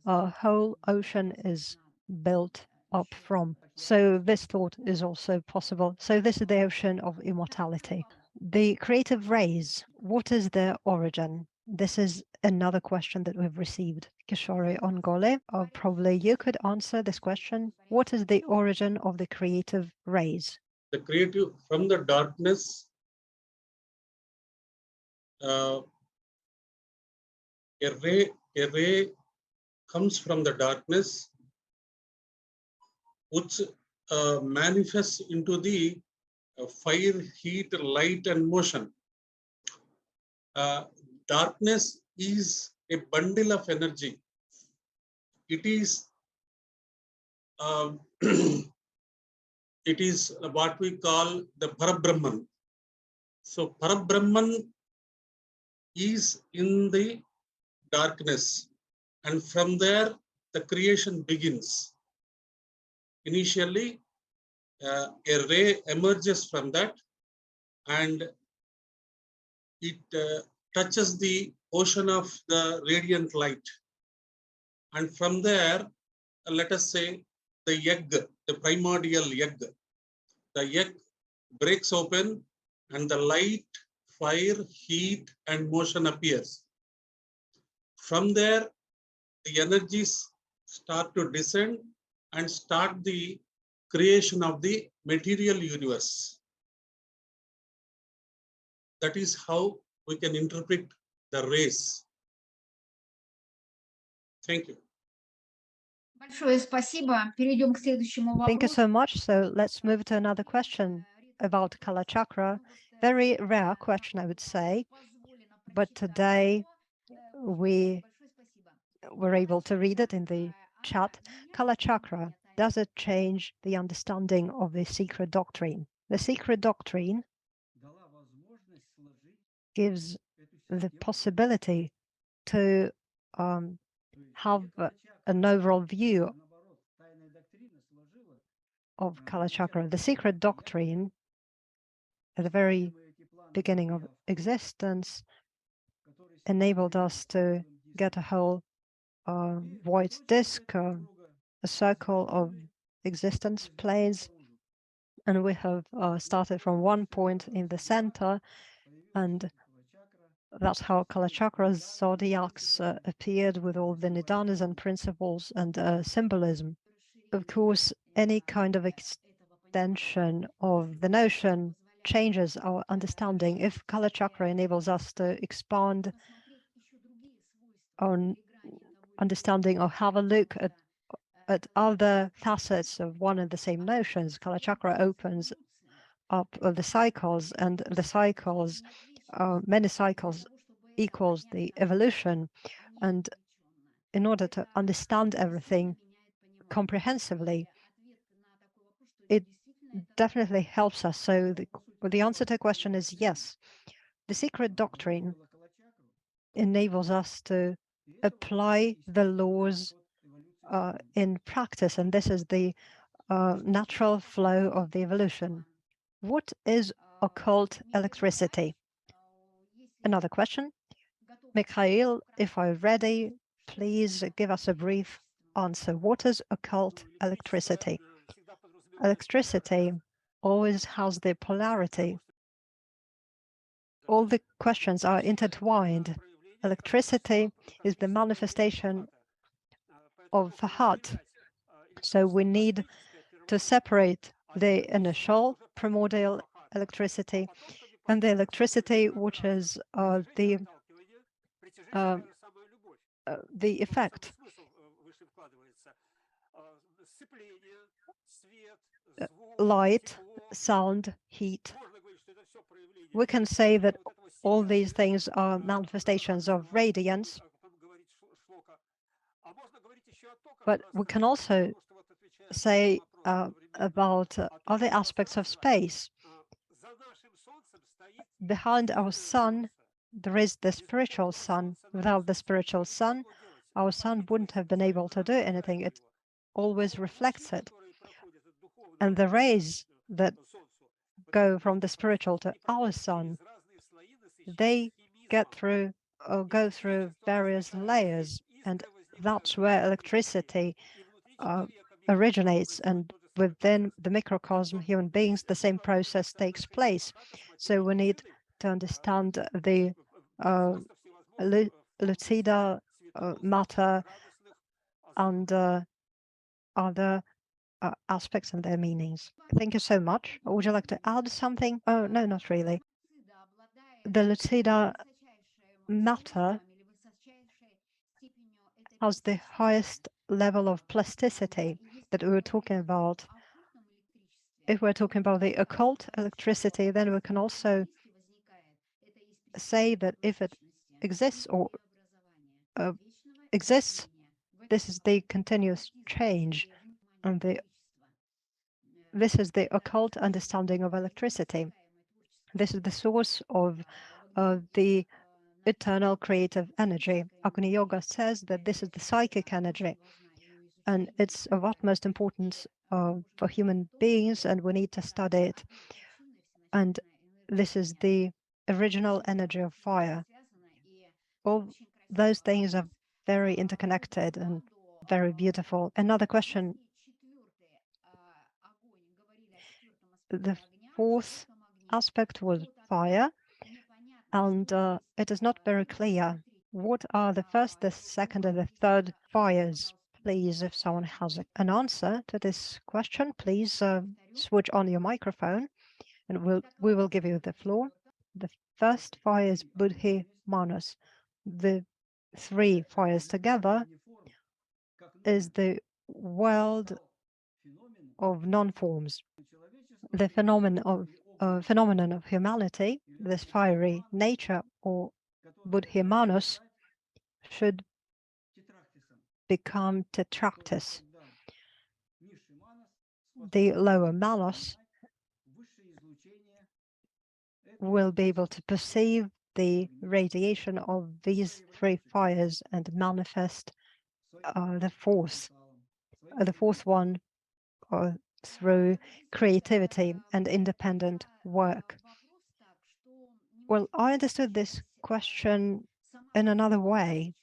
whole ocean is built up from. So this thought is also possible. So this is the ocean of immortality. The creative rays, what is their origin? This is another question that we've received. Kishore Ongole, probably you could answer this question. What is the origin of the creative rays? The creative, from the darkness, a ray comes from the darkness, which manifests into the fire, heat, light, and motion. Darkness is a bundle of energy. It is it is what we call the Parabrahman. So Parabrahman is in the darkness, and from there the creation begins. Initially, a ray emerges from that, and it touches the ocean of the radiant light. And from there, let us say the egg, the primordial egg, the egg breaks open and the light, fire, heat, and motion appears. From there, the energies start to descend and start the creation of the material universe. That is how we can interpret the rays. Thank you. Большое спасибо. Перейдем к следующему Thank you вопросу. so much. So let's move to another question about Kalachakra. Very rare question, I would say, but today we were able to read it in the chat. Kalachakra, does it change the understanding of the secret doctrine? The secret doctrine gives the possibility to have an overall view of Kalachakra. The secret doctrine, at the very beginning of existence, enabled us to get a whole white disk, a circle of existence planes, and we have started from one point in the center, and that's how Kalachakra's zodiacs appeared with all the nidanas and principles and symbolism. Of course, any kind of extension of the notion changes our understanding. If Kalachakra enables us to expand our understanding or have a look at other facets of one and the same notions, Kalachakra opens up the cycles, and the cycles, many cycles equals the evolution. And in order to understand everything comprehensively, it definitely helps us. So the answer to the question is yes. The secret doctrine enables us to apply the laws in practice, and this is the natural flow of the evolution. What is occult electricity? Another question. Mikhail, if I'm ready, please give us a brief answer. What is occult electricity? Electricity always has the polarity. All the questions are intertwined. electricity is the manifestation of Fahat. So we need to separate the initial primordial electricity and the electricity which is the effect. Light, sound, heat. We can say that all these things are manifestations of radiance, but we can also say about other aspects of space. Behind our sun, there is the spiritual sun. Without the spiritual sun, our sun wouldn't have been able to do anything. It always reflects it. And the rays that go from the spiritual to our sun, they go through various layers, and that's where electricity originates. And within the microcosm, human beings, the same process takes place. So we need to understand the lucida matter and other aspects and their meanings. Thank you so much. Would you like to add something? Oh, no, not really. The lucida matter has the highest level of plasticity that we were talking about. If we're talking about the occult electricity, then we can also say that if it exists or exists, this is the continuous change, and this is the occult understanding of electricity. This is the source of the eternal creative energy. Agni Yoga says that this is the psychic energy, and it's of utmost importance for human beings, and we need to study it. And this is the original energy of fire. All those things are very interconnected and very beautiful. Another question. The fourth aspect was fire, and it is not very clear. What are the first, the second, and the third fires? Please, if someone has an answer to this question, please switch on your microphone, and we will give you the floor. The first fire is Buddhi Manas. The three fires together is the world of non-forms. The phenomenon of humanity, this fiery nature, or Buddhi Manas, should become tetractis. The lower Manas will be able to perceive the radiation of these three fires and manifest the fourth one through creativity and independent work. Well, I understood this question in another way.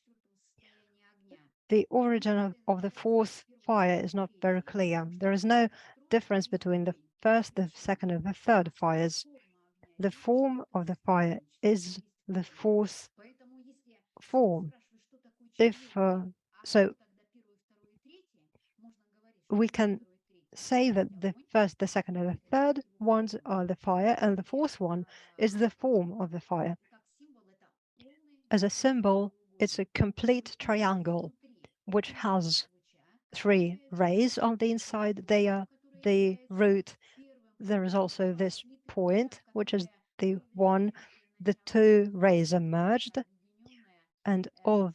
The origin of the fourth fire is not very clear. There is no difference between the first, the second, and the third fires. The form of the fire is the fourth form. So we can say that the first, the second, and the third ones are the fire, and the fourth one is the form of the fire. As a symbol, it's a complete triangle, which has three rays on the inside. They are the root. There is also this point, which is the one. The two rays are merged, and all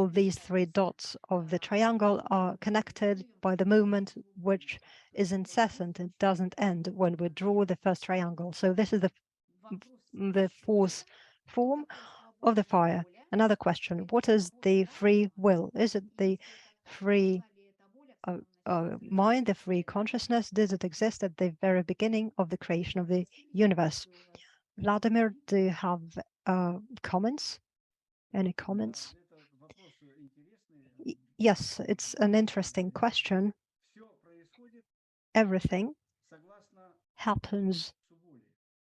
these three dots of the triangle are connected by the movement, which is incessant. It doesn't end when we draw the first triangle. So this is the fourth form of the fire. Another question: what is the free will? Is it the free mind, the free consciousness? Does it exist at the very beginning of the creation of the universe? Vladimir, do you have comments? Any comments? Yes, it's an interesting question. Everything happens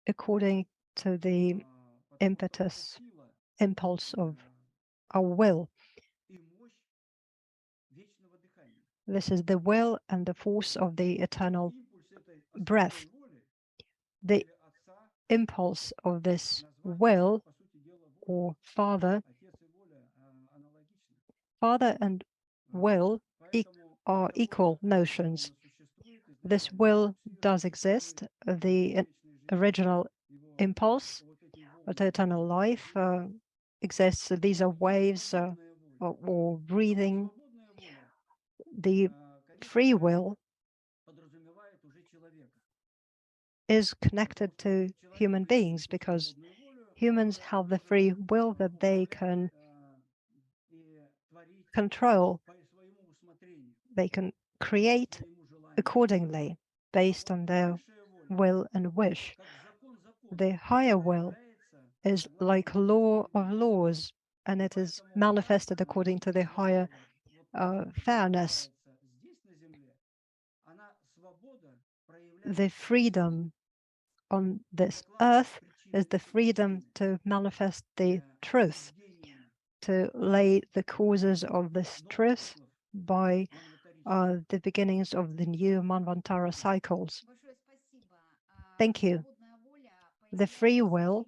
according to the impetus, impulse of our will. This is the will and the force of the eternal breath. The impulse of this will, or father and will are equal notions. This will does exist. The original impulse of eternal life exists. These are waves or breathing. The free will is connected to human beings because humans have the free will that they can control. They can create accordingly based on their will and wish. The higher will is like law of laws, and it is manifested according to the higher fairness. The freedom on this earth is the freedom to manifest the truth, to lay the causes of this truth by the beginnings of the new Manvantara cycles. Thank you. The free will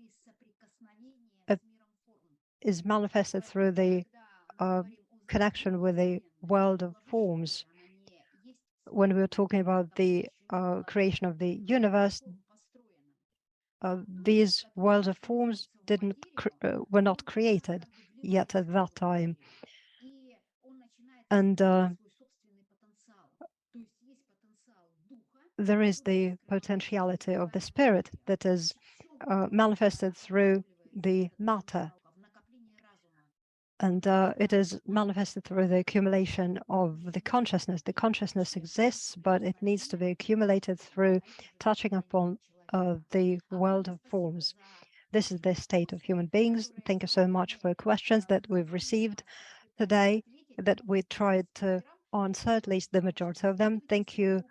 is manifested through the connection with the world of forms. When we were talking about the creation of the universe, these worlds of forms were not created yet at that time. And there is the potentiality of the spirit that is manifested through the matter. And it is manifested through the accumulation of the consciousness. The consciousness exists, but it needs to be accumulated through touching upon the world of forms. This is the state of human beings. Thank you so much for questions that we've received today, that we tried to answer at least the majority of them. Thank you.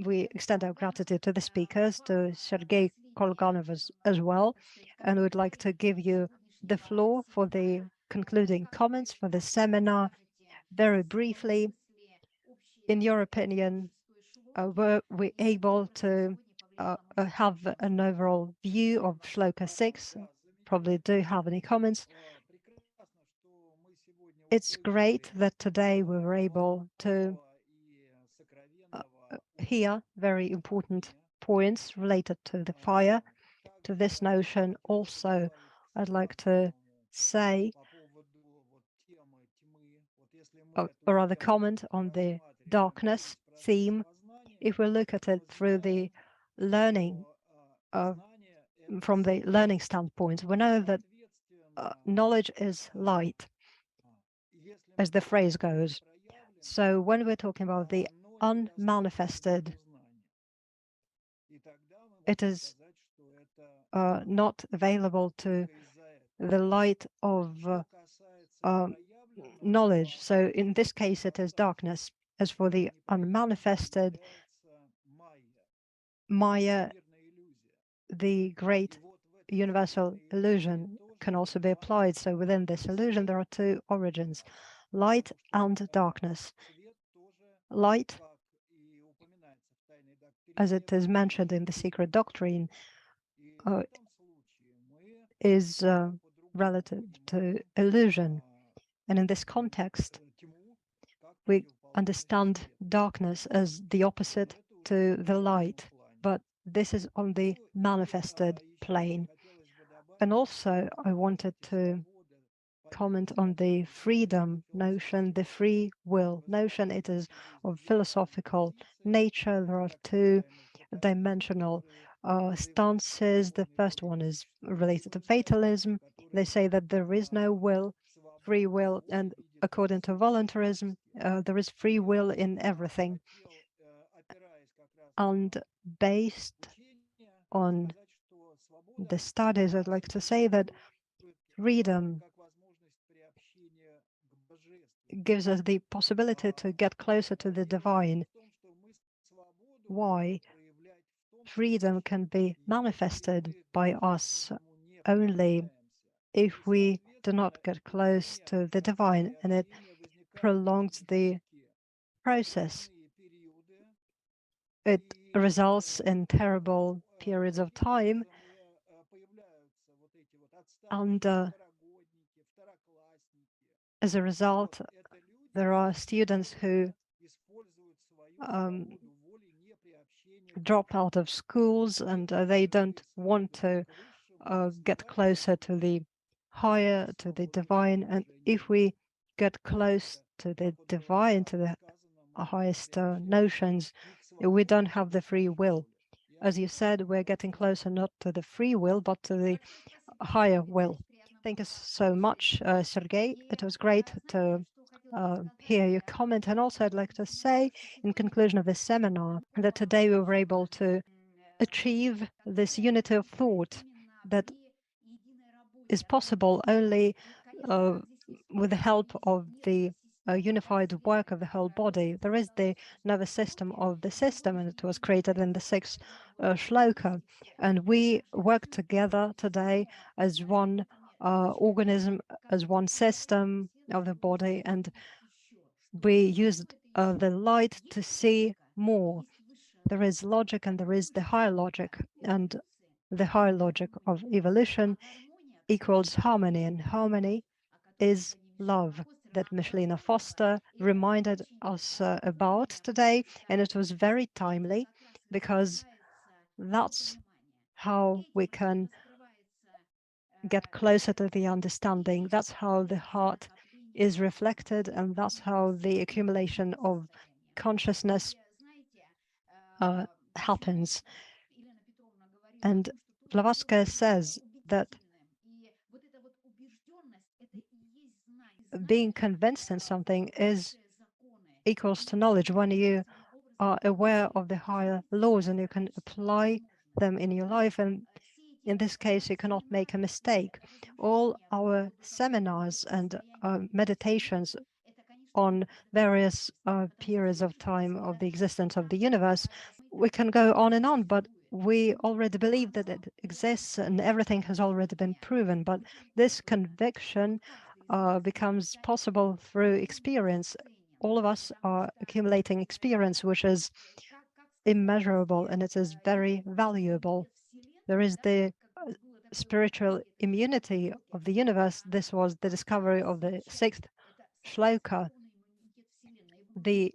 We extend our gratitude to the speakers, to Sergei Kolganov as well, and we'd like to give you the floor for the concluding comments for the seminar. Very briefly, in your opinion, were we able to have an overall view of Sloka 6? Probably do have any comments. It's great that today we were able to hear very important points related to the fire, to this notion. Also, I'd like to say, or rather comment on the darkness theme. If we look at it through the learning, from the learning standpoint, we know that knowledge is light, as the phrase goes. So when we're talking about the unmanifested, it is not available to the light of knowledge. So in this case, it is darkness. As for the unmanifested, Maya, the great universal illusion, can also be applied. So within this illusion, there are two origins, light and darkness. Light, as it is mentioned in the Secret Doctrine, is relative to illusion. And in this context, we understand darkness as the opposite to the light, but this is on the manifested plane. And also, I wanted to comment on the freedom notion, the free will notion. It is of philosophical nature. There are two-dimensional stances. The first one is related to fatalism. They say that there is no will, free will, and according to voluntarism, there is free will in everything. And based on the studies, I'd like to say that freedom gives us the possibility to get closer to the divine. Why? Freedom can be manifested by us only if we do not get close to the divine, and it prolongs the process. It results in terrible periods of time, and as a result, there are students who drop out of schools, and they don't want to get closer to the higher, to the divine. And if we get close to the divine, to the highest notions, we don't have the free will. As you said, we're getting closer not to the free will, but to the higher will. Thank you so much, Sergey. It was great to hear your comment. And also, I'd like to say, in conclusion of this seminar, that today we were able to achieve this unity of thought that is possible only with the help of the unified work of the whole body. There is the nervous system of the system, and it was created in the sixth Sloka. And we work together today as one organism, as one system of the body, and we used the light to see more. There is logic and there is the higher logic, and the higher logic of evolution equals harmony, and harmony is love, that Michelina Foster reminded us about today. And it was very timely, because that's how we can get closer to the understanding. That's how the heart is reflected, and that's how the accumulation of consciousness happens. And Blavatsky says that being convinced in something is equals to knowledge. When you are aware of the higher laws and you can apply them in your life, and in this case you cannot make a mistake. All our seminars and meditations on various periods of time of the existence of the universe, we can go on and on, but we already believe that it exists and everything has already been proven. But this conviction becomes possible through experience. All of us are accumulating experience, which is immeasurable, and it is very valuable. There is the spiritual immunity of the universe. This was the discovery of the sixth Sloka. This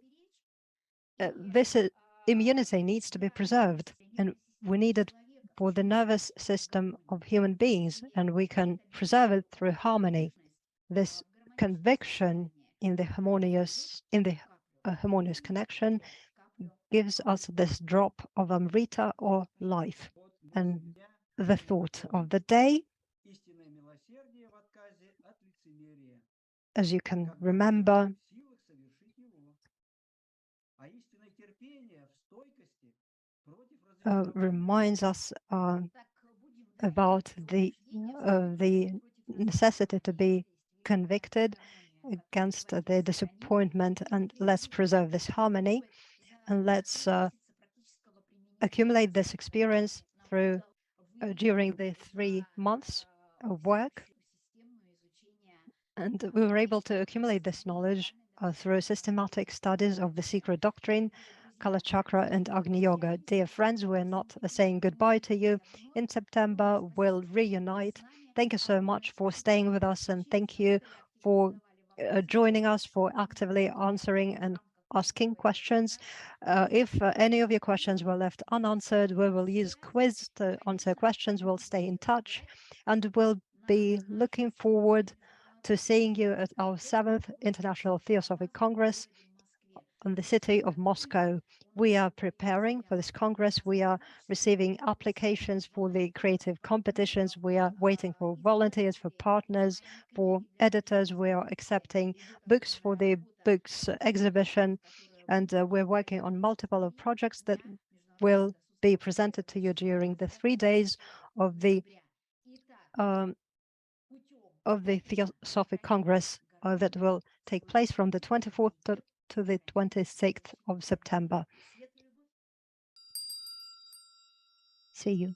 immunity needs to be preserved, and we need it for the nervous system of human beings, and we can preserve it through harmony. This conviction in the harmonious connection gives us this drop of Amrita, or life. And the thought of the day, as you can remember, reminds us about the necessity to be convicted against the disappointment, and let's preserve this harmony, and let's accumulate this experience through during the 3 months of work. And we were able to accumulate this knowledge through systematic studies of the secret doctrine, Kalachakra and Agni Yoga. Dear friends, we're not saying goodbye to you. In September, we'll reunite. Thank you so much for staying with us, and thank you for joining us, for actively answering and asking questions. If any of your questions were left unanswered, we will use quiz to answer questions. We'll stay in touch, and we'll be looking forward to seeing you at our 7th International Theosophic Congress in the city of Moscow. We are preparing for this Congress. We are receiving applications for the creative competitions. We are waiting for volunteers, for partners, for editors. We are accepting books for the books exhibition. And we're working on multiple projects that will be presented to you during the 3 days of the Theosophic Congress that will take place from the 24th to the 26th of September. See you.